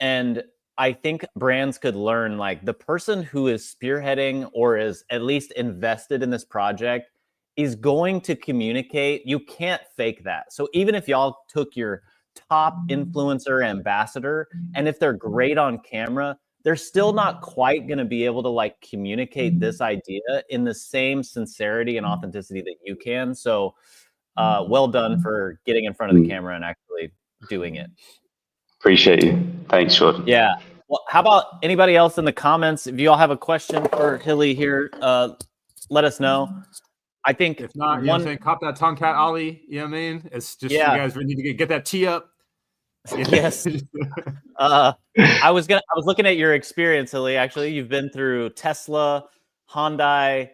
And I think brands could learn, like, the person who is spearheading or is at least invested in this project is going to communicate. You can't fake that. So even if y'all took your top influencer ambassador, and if they're great on camera, they're still not quite going to be able to like communicate this idea in the same sincerity and authenticity that you can. So well done for getting in front of the camera and actually doing it. Appreciate you. Thanks, Jordan. Yeah. Well, how about anybody else in the comments? If you all have a question for Hilly here, let us know. I think if not, you know what I'm saying, cop that Tomcat Ollie. You know what I mean? It's just you guys need to get that tee up. Yes. I was looking at your experience, Hilly. Actually, you've been through Tesla, Hyundai.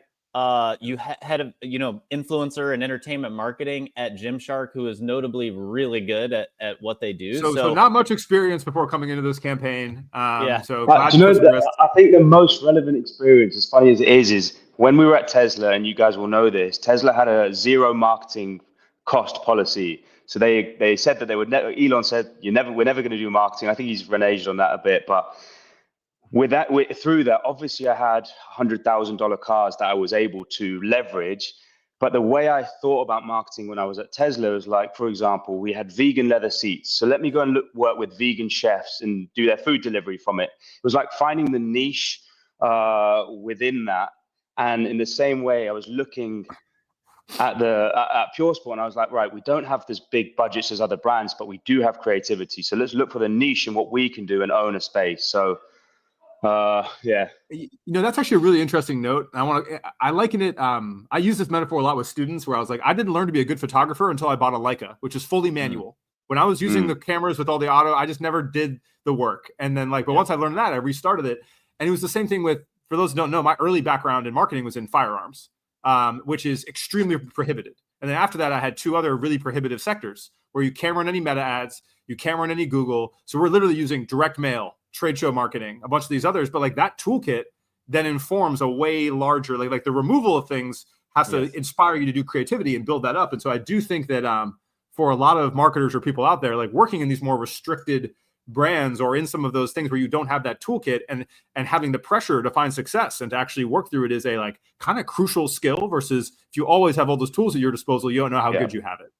You had a influencer and entertainment marketing at Gymshark, who is notably really good at what they do. So not much experience before coming into this campaign. So but I think the most relevant experience, as funny as it is when we were at Tesla, and you guys will know this, Tesla had a zero marketing cost policy. So they said that they would never. Elon said, we're never going to do marketing. I think he's reneged on that a bit, but through that, obviously I had $100,000 cars that I was able to leverage. But the way I thought about marketing when I was at Tesla was like, for example, we had vegan leather seats. So let me go and work with vegan chefs and do their food delivery from it. It was like finding the niche within that. And in the same way, I was looking at Pure Sport, and I was like, right, we don't have this big budgets as other brands, but we do have creativity. So let's look for the niche and what we can do and own a space. So that's actually a really interesting note. I liken it. I use this metaphor a lot with students where I was like, I didn't learn to be a good photographer until I bought a Leica, which is fully manual. When I was using the cameras with all the auto, I just never did the work. And then once I learned that, I restarted it. And it was the same thing for those who don't know, my early background in marketing was in firearms, which is extremely prohibited. And then after that, I had two other really prohibitive sectors where you can't run any meta ads, you can't run any Google. So we're literally using direct mail, trade show marketing, a bunch of these others, but that toolkit then informs a way larger, like the removal of things has to inspire you to do creativity and build that up. And so I do think that for a lot of marketers or people out there, working in these more restricted brands or in some of those things where you don't have that toolkit and having the pressure to find success and to actually work through it is a kind of crucial skill versus if you always have all those tools at your disposal, you don't know how good you have it.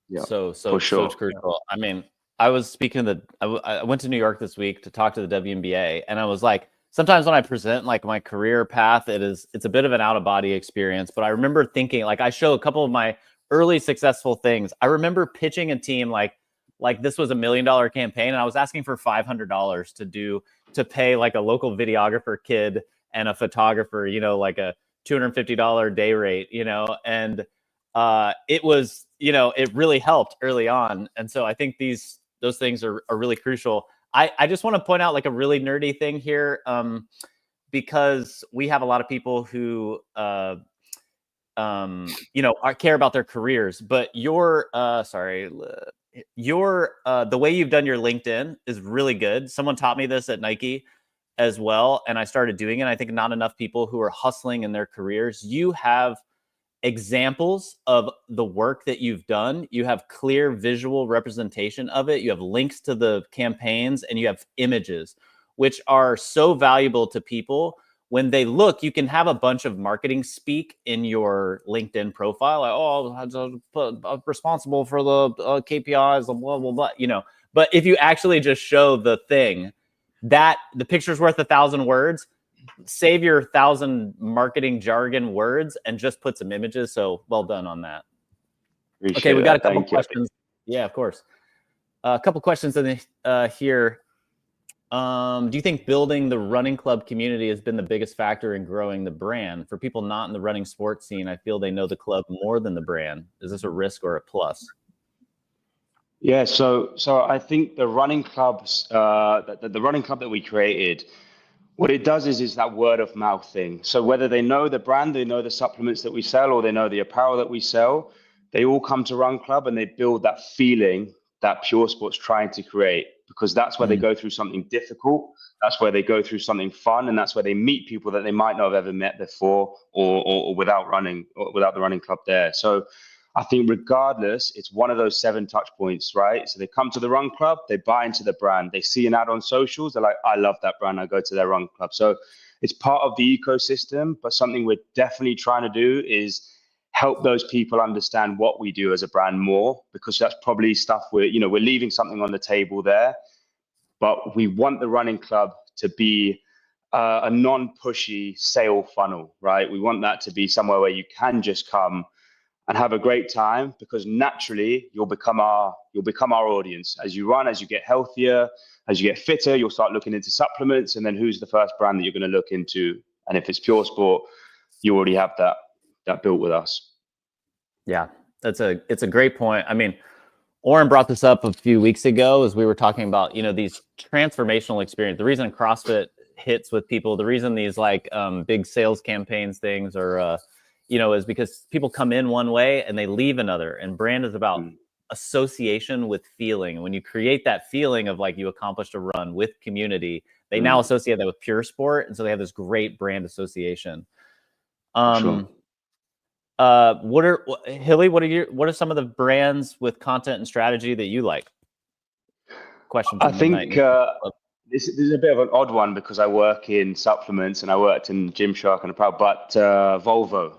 Yeah, so it's crucial. I mean, I was speaking I went to New York this week to talk to the WNBA, and I was like, sometimes when I present my career path, it's a bit of an out of body experience. But I remember thinking, I show a couple of my early successful things. I remember pitching a team like this was $1 million campaign, and I was asking for $500 to pay a local videographer kid and a photographer, like a $250 day rate, and it was, it really helped early on. And so I think those things are really crucial. I just want to point out a really nerdy thing here, because we have a lot of people who care about their careers, but the way you've done your LinkedIn is really good. Someone taught me this at Nike as well, and I started doing it. I think not enough people who are hustling in their careers. You have examples of the work that you've done. You have clear visual representation of it. You have links to the campaigns, and you have images, which are so valuable to people. When they look, you can have a bunch of marketing speak in your LinkedIn profile. I'm responsible for the KPIs, blah, blah, blah, But if you actually just show the thing, that the picture's worth 1,000 words, save your 1,000 marketing jargon words and just put some images. So well done on that. Appreciate we got a couple Thank questions. You. Yeah, of course. A couple questions in here. Do you think building the running club community has been the biggest factor in growing the brand? For people not in the running sports scene, I feel they know the club more than the brand. Is this a risk or a plus? Yeah, so I think the running clubs, the running club that we created, what it does is that word of mouth thing. So whether they know the brand, they know the supplements that we sell, or they know the apparel that we sell, they all come to Run Club and they build that feeling that Pure Sport's trying to create, because that's where they go through something difficult. That's where they go through something fun, and that's where they meet people that they might not have ever met before, or without the running club there. So I think regardless, it's one of those 7 touch points, right? So they come to the Run Club, they buy into the brand, they see an ad on socials, they're like, I love that brand, I go to their Run Club. So it's part of the ecosystem, but something we're definitely trying to do is help those people understand what we do as a brand more, because that's probably stuff we're leaving something on the table there. But we want the running club to be a non-pushy sale funnel, right? We want that to be somewhere where you can just come and have a great time, because naturally you'll become our audience. As you run, as you get healthier, as you get fitter, you'll start looking into supplements, and then who's the first brand that you're going to look into? And if it's Pure Sport, you already have that built with us. Yeah, it's a great point. I mean, Oren brought this up a few weeks ago as we were talking about, these transformational experience. The reason CrossFit hits with people, the reason these big sales campaigns things are, is because people come in one way and they leave another. And brand is about association with feeling. And when you create that feeling of like you accomplished a run with community, they now associate that with Pure Sport. And so they have this great brand association. Sure. Hilly, what are some of the brands with content and strategy that you like? Question. I think this is a bit of an odd one because I work in supplements and I worked in Gymshark and Apparel, but Volvo.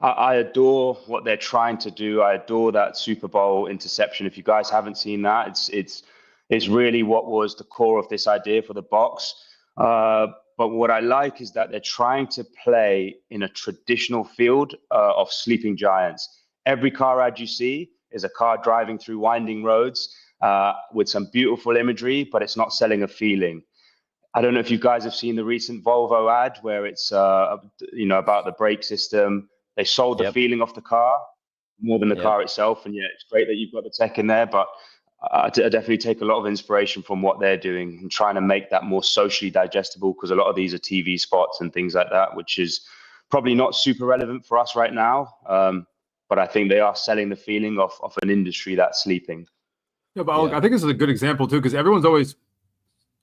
I adore what they're trying to do. I adore that Super Bowl interception. If you guys haven't seen that, it's really what was the core of this idea for the box. But what I like is that they're trying to play in a traditional field of sleeping giants. Every car ad you see is a car driving through winding roads with some beautiful imagery, but it's not selling a feeling. I don't know if you guys have seen the recent Volvo ad where it's about the brake system. They sold the feeling of the car more than the car itself. And yeah, it's great that you've got the tech in there, but I definitely take a lot of inspiration from what they're doing and trying to make that more socially digestible, because a lot of these are TV spots and things like that, which is probably not super relevant for us right now. But I think they are selling the feeling of an industry that's sleeping. Yeah, but I think this is a good example too, because everyone's always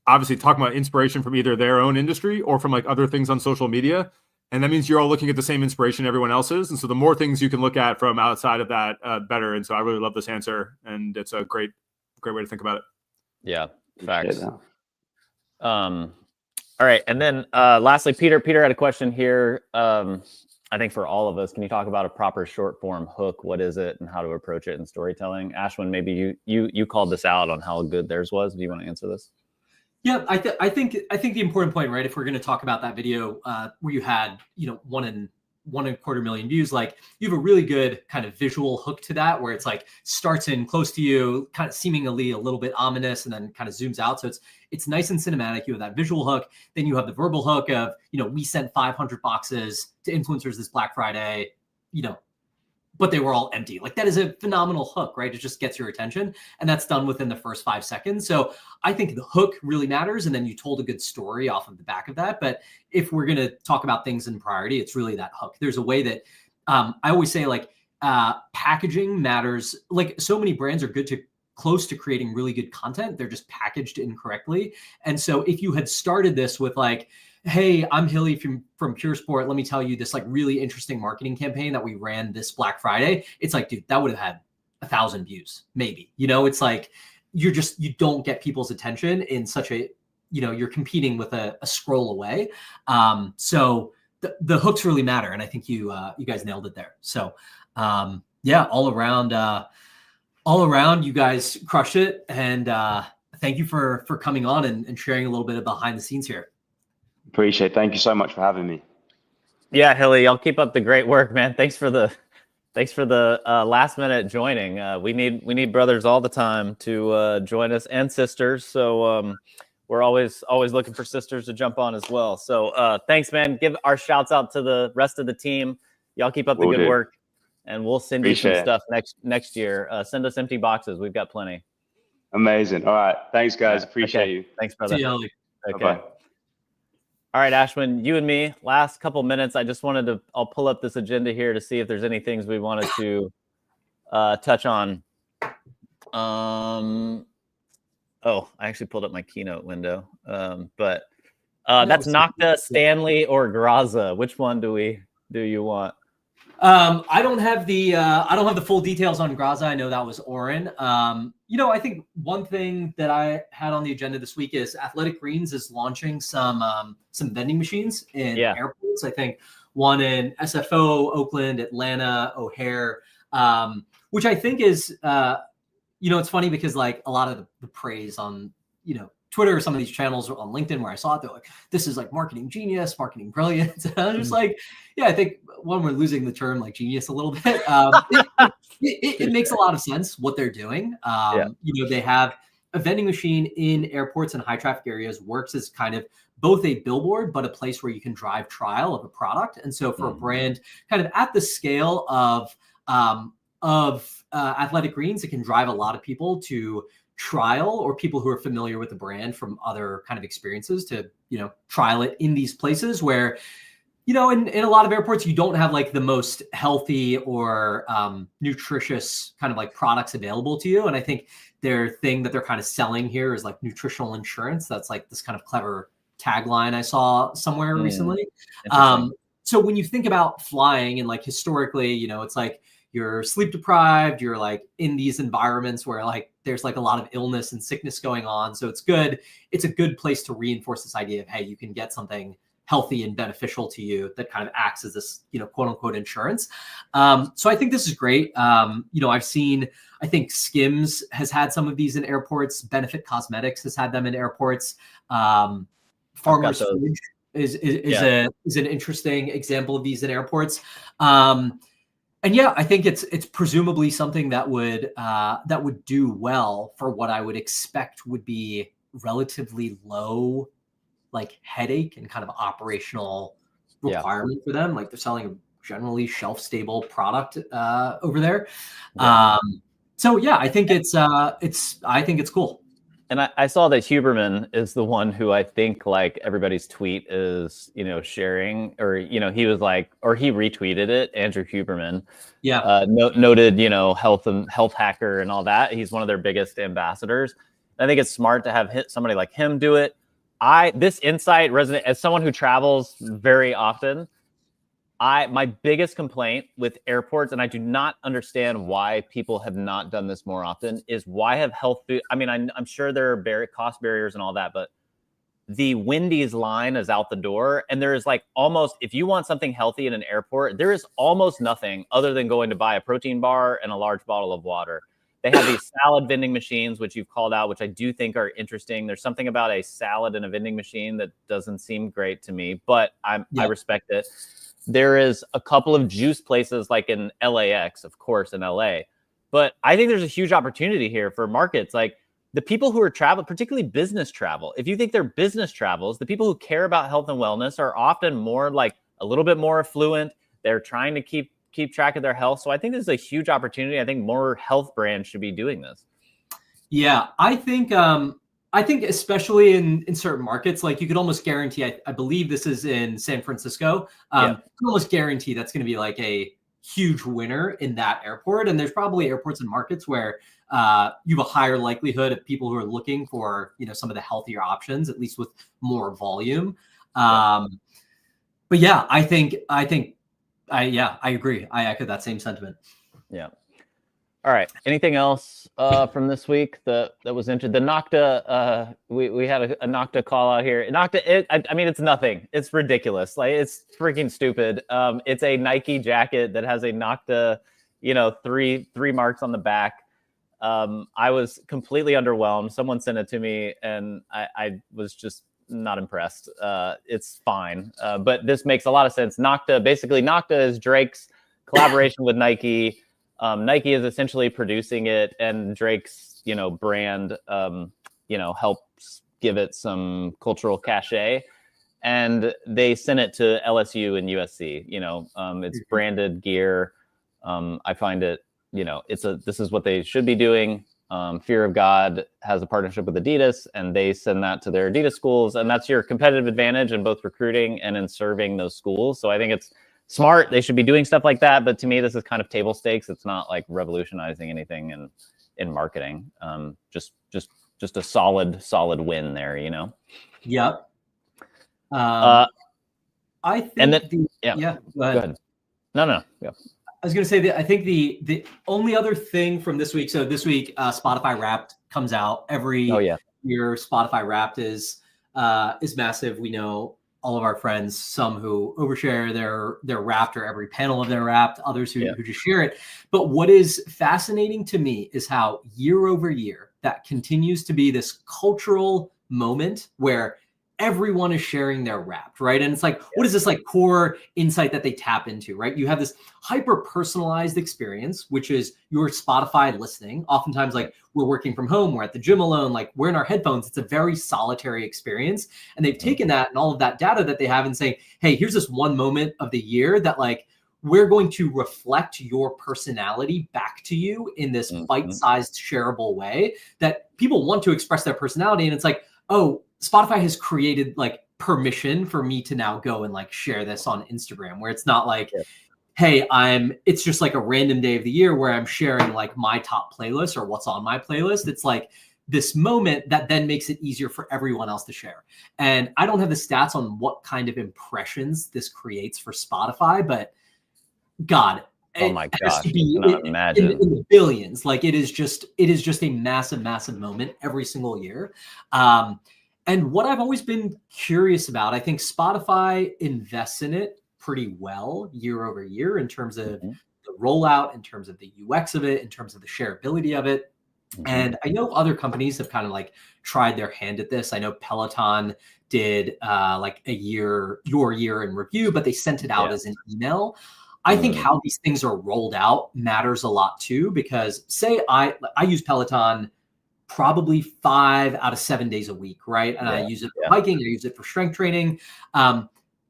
obviously talking about inspiration from either their own industry or from like other things on social media. And that means you're all looking at the same inspiration everyone else is. And so the more things you can look at from outside of that, better. And so I really love this answer. And it's a great way to think about it. Yeah, facts. All right. And then lastly, Peter had a question here. I think for all of us, can you talk about a proper short form hook? What is it and how to approach it in storytelling? Ashwin, maybe you called this out on how good theirs was. Do you want to answer this? Yeah, I think the important point, right? If we're going to talk about that video where you had 1.25 million views, like you have a really good kind of visual hook to that, where it's like starts in close to you, kind of seemingly a little bit ominous, and then kind of zooms out. So it's nice and cinematic. You have that visual hook, then you have the verbal hook of we sent 500 boxes to influencers this Black Friday, but they were all empty. Like that is a phenomenal hook, right? It just gets your attention, and that's done within the first 5 seconds. So I think the hook really matters. And then you told a good story off of the back of that. But if we're going to talk about things in priority, it's really that hook. There's a way that I always say packaging matters. Like so many brands are close to creating really good content. They're just packaged incorrectly. And so if you had started this with like, hey, I'm Hilly from Pure Sport. Let me tell you this like really interesting marketing campaign that we ran this Black Friday. It's like, dude, that would have had 1,000 views, maybe. It's like you don't get people's attention in such a, you're competing with a scroll away. So the hooks really matter, and I think you guys nailed it there. So all around, you guys crushed it, and thank you for coming on and sharing a little bit of behind the scenes here. Appreciate it. Thank you so much for having me. Yeah, Hilly, I'll keep up the great work, man. Thanks for the last minute joining. We need brothers all the time to join us, and sisters. So we're always looking for sisters to jump on as well. So thanks, man. Give our shouts out to the rest of the team. Y'all keep up the good work, and we'll send you some stuff next year. Send us empty boxes. We've got plenty. Amazing. All right. Thanks, guys. Appreciate you. Thanks, brother. See you, Hilly. Okay. Bye-bye. All right, Ashwin, you and me, last couple minutes. I just I'll pull up this agenda here to see if there's any things we wanted to touch on. I actually pulled up my Keynote window. But that's Nocta, Stanley, or Graza. Which one do you want? I don't have the full details on Graza. I know that was Oren. I think one thing that I had on the agenda this week is Athletic Greens is launching some vending machines in airports. I think one in SFO, Oakland, Atlanta, O'Hare, which I think is, it's funny because like a lot of the praise on, Twitter or some of these channels on LinkedIn where I saw it, they're like, this is like marketing genius, marketing brilliance. And I was just like, yeah, I think when we're losing the term like genius a little bit, it makes a lot of sense what they're doing. They have a vending machine in airports and high traffic areas, works as kind of both a billboard, but a place where you can drive trial of a product. And so for a brand kind of at the scale of Athletic Greens, it can drive a lot of people to trial, or people who are familiar with the brand from other kind of experiences to, trial it in these places where, in a lot of airports, you don't have like the most healthy or nutritious kind of like products available to you. And I think their thing that they're kind of selling here is like nutritional insurance. That's like this kind of clever tagline I saw somewhere recently. So when you think about flying and like historically, it's like you're sleep deprived, you're like in these environments where like there's like a lot of illness and sickness going on. So it's good. It's a good place to reinforce this idea of, hey, you can get something healthy and beneficial to you that kind of acts as this, quote unquote insurance. So I think this is great. I've seen, I think Skims has had some of these in airports. Benefit Cosmetics has had them in airports. Farmers Foods is an interesting example of these in airports. And yeah, I think it's presumably something that would do well for what I would expect would be relatively low, like headache and kind of operational requirement for them. Like they're selling a generally shelf stable product over there. So yeah, I think it's cool. And I saw that Huberman is the one who I think like everybody's tweet is, sharing, or, he was like, or he retweeted it, Andrew Huberman. Yeah. Noted, health hacker and all that. He's one of their biggest ambassadors. I think it's smart to have somebody like him do it. This insight resonates as someone who travels very often. My biggest complaint with airports, and I do not understand why people have not done this more often, is why have health food? I mean, I'm sure there are cost barriers and all that, but the Wendy's line is out the door, and there is like almost, if you want something healthy in an airport, there is almost nothing other than going to buy a protein bar and a large bottle of water. They have these salad vending machines, which you've called out, which I do think are interesting. There's something about a salad in a vending machine that doesn't seem great to me, but I respect it. There is a couple of juice places like in LAX, of course, in LA. But I think there's a huge opportunity here for markets like the people who are travel, particularly business travel. If you think they're business travels, the people who care about health and wellness are often more like a little bit more affluent. They're trying to keep track of their health. So I think this is a huge opportunity. I think more health brands should be doing this. Yeah, I think especially in certain markets, like you could almost guarantee, I believe this is in San Francisco, you can almost guarantee that's going to be like a huge winner in that airport. And there's probably airports and markets where you have a higher likelihood of people who are looking for, some of the healthier options, at least with more volume. But yeah, I agree. I echo that same sentiment. Yeah. All right. Anything else from this week that was interesting? The Nocta, we had a Nocta call out here. Nocta, I mean, it's nothing. It's ridiculous. Like it's freaking stupid. It's a Nike jacket that has a Nocta, three marks on the back. I was completely underwhelmed. Someone sent it to me, and I was just not impressed. It's fine, but this makes a lot of sense. Nocta is Drake's collaboration with Nike. Nike is essentially producing it, and Drake's, brand, helps give it some cultural cachet. And they sent it to LSU and USC. It's branded gear. I find it, this is what they should be doing. Fear of God has a partnership with Adidas, and they send that to their Adidas schools, and that's your competitive advantage in both recruiting and in serving those schools. So I think it's smart. They should be doing stuff like that. But to me, this is kind of table stakes. It's not like revolutionizing anything in marketing. Just a solid win there, Yep. I think. And then, go ahead. No. Yeah. I was going to say that I think the only other thing from this week. So this week, Spotify Wrapped comes out every year. Spotify Wrapped is massive. We know all of our friends, some who overshare their Wrapped or every panel of their Wrapped, others who just share it. But what is fascinating to me is how year over year that continues to be this cultural moment where everyone is sharing their Wrapped, right? And it's like, what is this like core insight that they tap into, right? You have this hyper personalized experience, which is your Spotify listening. Oftentimes, like we're working from home, we're at the gym alone, like we're in our headphones. It's a very solitary experience. And they've taken that and all of that data that they have and saying, hey, here's this one moment of the year that like, we're going to reflect your personality back to you in this bite-sized shareable way that people want to express their personality. And it's like, oh, Spotify has created like permission for me to now go and like share this on Instagram, where it's not like, hey, it's just like a random day of the year where I'm sharing like my top playlist or what's on my playlist. It's like this moment that then makes it easier for everyone else to share. And I don't have the stats on what kind of impressions this creates for Spotify, but God, oh my gosh, I cannot imagine. In the billions. Like it is just a massive, massive moment every single year. And what I've always been curious about, I think Spotify invests in it pretty well year over year in terms of the rollout, in terms of the UX of it, in terms of the shareability of it. And I know other companies have kind of like tried their hand at this. I know Peloton did like your year in review, but they sent it out as an email. I think how these things are rolled out matters a lot too, because say I use Peloton probably 5 out of 7 days a week, right? And I use it for hiking, I use it for strength training.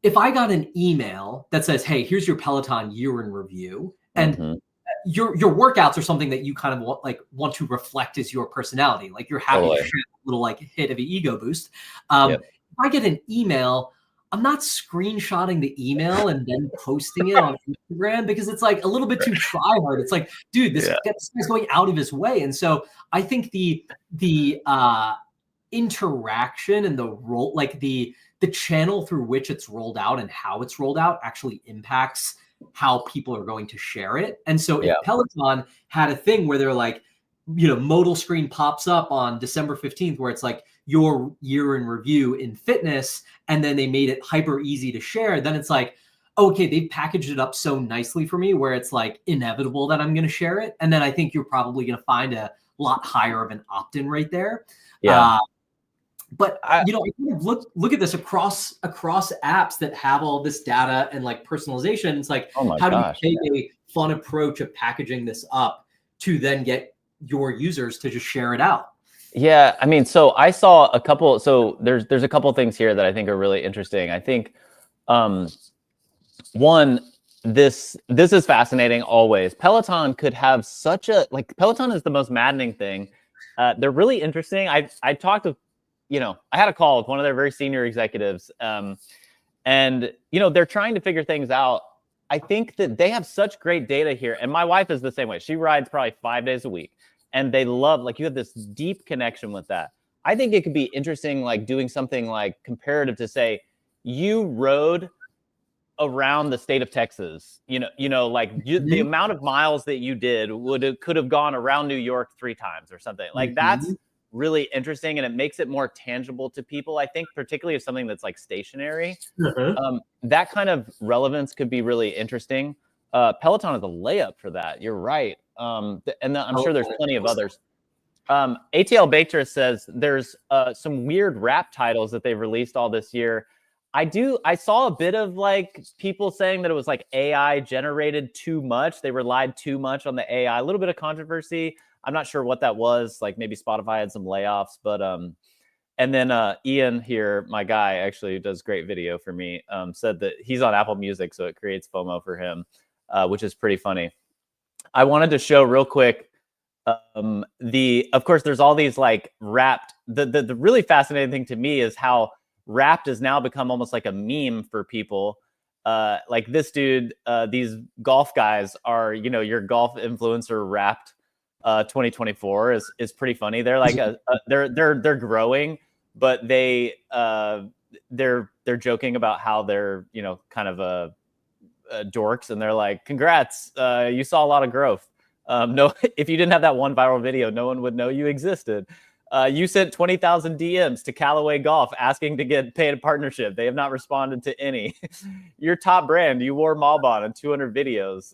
If I got an email that says, hey, here's your Peloton year in review, and your workouts are something that you kind of want to reflect as your personality, like you're happy to share a little like hit of an ego boost. If I get an email, I'm not screenshotting the email and then posting it on Instagram because it's like a little bit too try hard. It's like, dude, this guy's going out of his way. And so I think the interaction and the role, like the channel through which it's rolled out and how it's rolled out actually impacts how people are going to share it. And so if Peloton had a thing where they're like, modal screen pops up on December 15th, where it's like your year in review in fitness, and then they made it hyper easy to share, then it's like, okay, they've packaged it up so nicely for me where it's like inevitable that I'm going to share it. And then I think you're probably going to find a lot higher of an opt-in rate there. But I look at this across apps that have all this data and like personalization. It's like, how do you take a fun approach of packaging this up to then get your users to just share it out? Yeah, I mean, so I saw a couple. So there's a couple things here that I think are really interesting. I think one, this is fascinating always. Peloton could have such a Peloton is the most maddening thing. They're really interesting. I talked to, I had a call with one of their very senior executives, and they're trying to figure things out. I think that they have such great data here, and my wife is the same way. She rides probably 5 days a week. And they love, you have this deep connection with that. I think it could be interesting, doing something like comparative to say, you rode around the state of Texas, the amount of miles that you did could have gone around New York 3 times or something. That's really interesting, and it makes it more tangible to people. I think particularly if something that's like stationary, that kind of relevance could be really interesting. Peloton is a layup for that. You're right. I'm sure there's plenty of others. ATL Baker says there's some weird rap titles that they've released all this year. I saw a bit of people saying that it was like AI generated too much. They relied too much on the AI. A little bit of controversy. I'm not sure what that was. Maybe Spotify had some layoffs, but and then Ian here, my guy, actually does great video for me. Said that he's on Apple Music, so it creates FOMO for him, which is pretty funny. I wanted to show real quick of course, there's all these Wrapped. The really fascinating thing to me is how Wrapped has now become almost like a meme for people. This dude, these golf guys are, your golf influencer Wrapped 2024 is pretty funny. They're they're growing, but they're joking about how they're, kind of dorks, and they're like, congrats, you saw a lot of growth. No, if you didn't have that one viral video, no one would know you existed. You sent 20,000 DMs to Callaway Golf asking to get paid a partnership. They have not responded to any. Your top brand, you wore Malbon in 200 videos,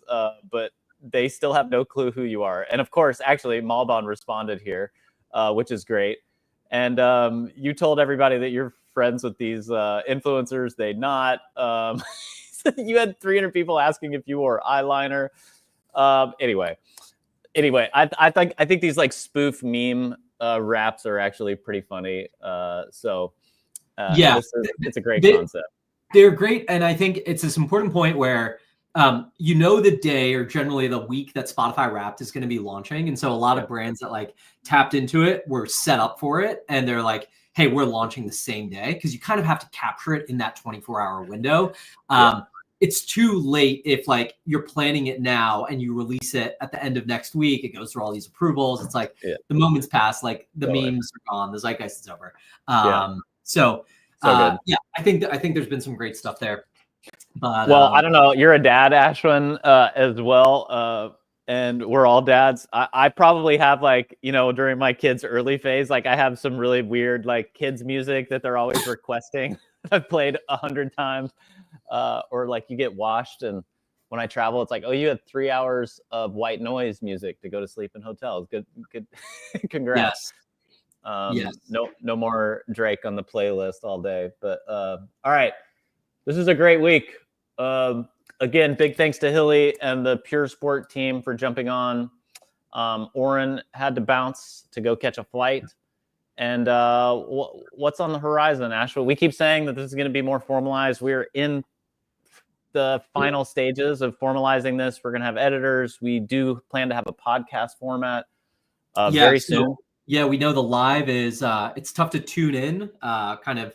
but they still have no clue who you are. And of course, actually, Malbon responded here, which is great. And you told everybody that you're friends with these influencers. They not. You had 300 people asking if you wore eyeliner. Anyway, I think these like spoof meme raps are actually pretty funny. It's a great concept. They're great, and I think it's this important point where the day or generally the week that Spotify Wrapped is going to be launching, and so a lot of brands that like tapped into it were set up for it, and they're like, hey, we're launching the same day, because you kind of have to capture it in that 24-hour window. It's too late if like you're planning it now and you release it at the end of next week. It goes through all these approvals. It's like the moment's passed, like the memes are gone, the zeitgeist is over. I think there's been some great stuff there. But I don't know. You're a dad, Ashwin, as well. And we're all dads. I probably have like, during my kids' early phase, like I have some really weird like kids music that they're always requesting. I've played 100 times. Or like you get washed, and when I travel, it's like, oh, you had 3 hours of white noise music to go to sleep in hotels. Good. Congrats. Yes. No more Drake on the playlist all day. But all right, this is a great week. Again, big thanks to Hilly and the Pure Sport team for jumping on. Oren had to bounce to go catch a flight. And what's on the horizon, Ashwin? We keep saying that this is going to be more formalized. We're in the final stages of formalizing this. We're going to have editors. We do plan to have a podcast format very soon. We know the live is it's tough to tune in kind of,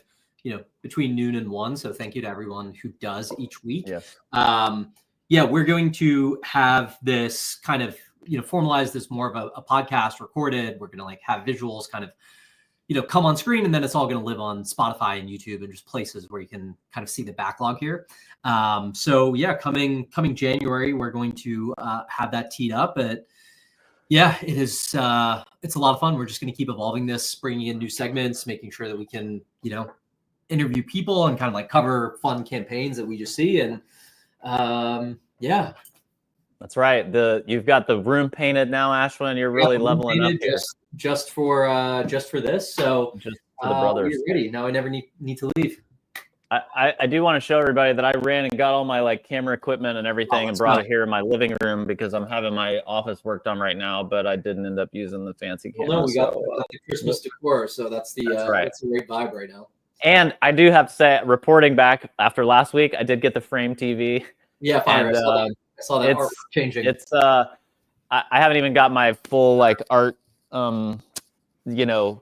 between noon and 1. So thank you to everyone who does each week. Yes. We're going to have this kind of, formalize this more of a podcast recorded. We're going to like have visuals kind of, come on screen, and then it's all going to live on Spotify and YouTube and just places where you can kind of see the backlog here. Coming January, we're going to have that teed up. But it is, it's a lot of fun. We're just going to keep evolving this, bringing in new segments, making sure that we can, interview people and kind of like cover fun campaigns that we just see. And that's right. You've got the room painted now, Ashwin. You're really leveling up here. Just for this. So just for the brothers. We're ready. Now I never need to leave. I do want to show everybody that I ran and got all my like camera equipment and everything and brought it here in my living room because I'm having my office work done right now, but I didn't end up using the fancy camera. No, we got the Christmas decor, so that's the great vibe right now. And I do have to say, reporting back after last week, I did get the frame TV. Yeah, fine. And, I saw that art changing. It's I haven't even got my full like art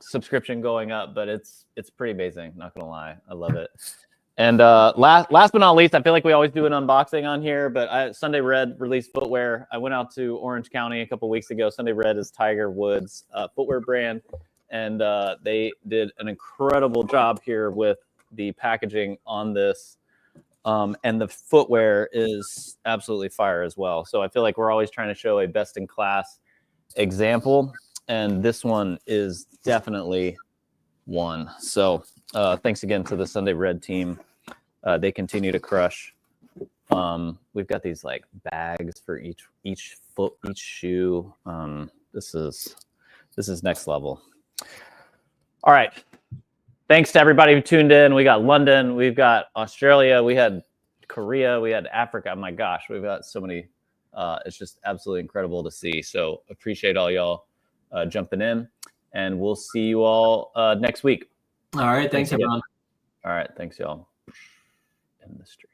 subscription going up, but it's pretty amazing, not gonna lie. I love it. And last but not least, I feel like we always do an unboxing on here, but Sunday Red released footwear. I went out to Orange County a couple weeks ago. Sunday Red is Tiger Woods' footwear brand, and they did an incredible job here with the packaging on this. And the footwear is absolutely fire as well. So I feel like we're always trying to show a best-in-class example, and this one is definitely one. So thanks again to the Sunday Red team. They continue to crush. We've got these like bags for each foot, each shoe. This is next level. All right. Thanks to everybody who tuned in. We got London, we've got Australia, we had Korea, we had Africa. My gosh, we've got so many. It's just absolutely incredible to see. So appreciate all y'all jumping in, and we'll see you all next week. All right. Thanks everyone. All right. Thanks, y'all. End the stream.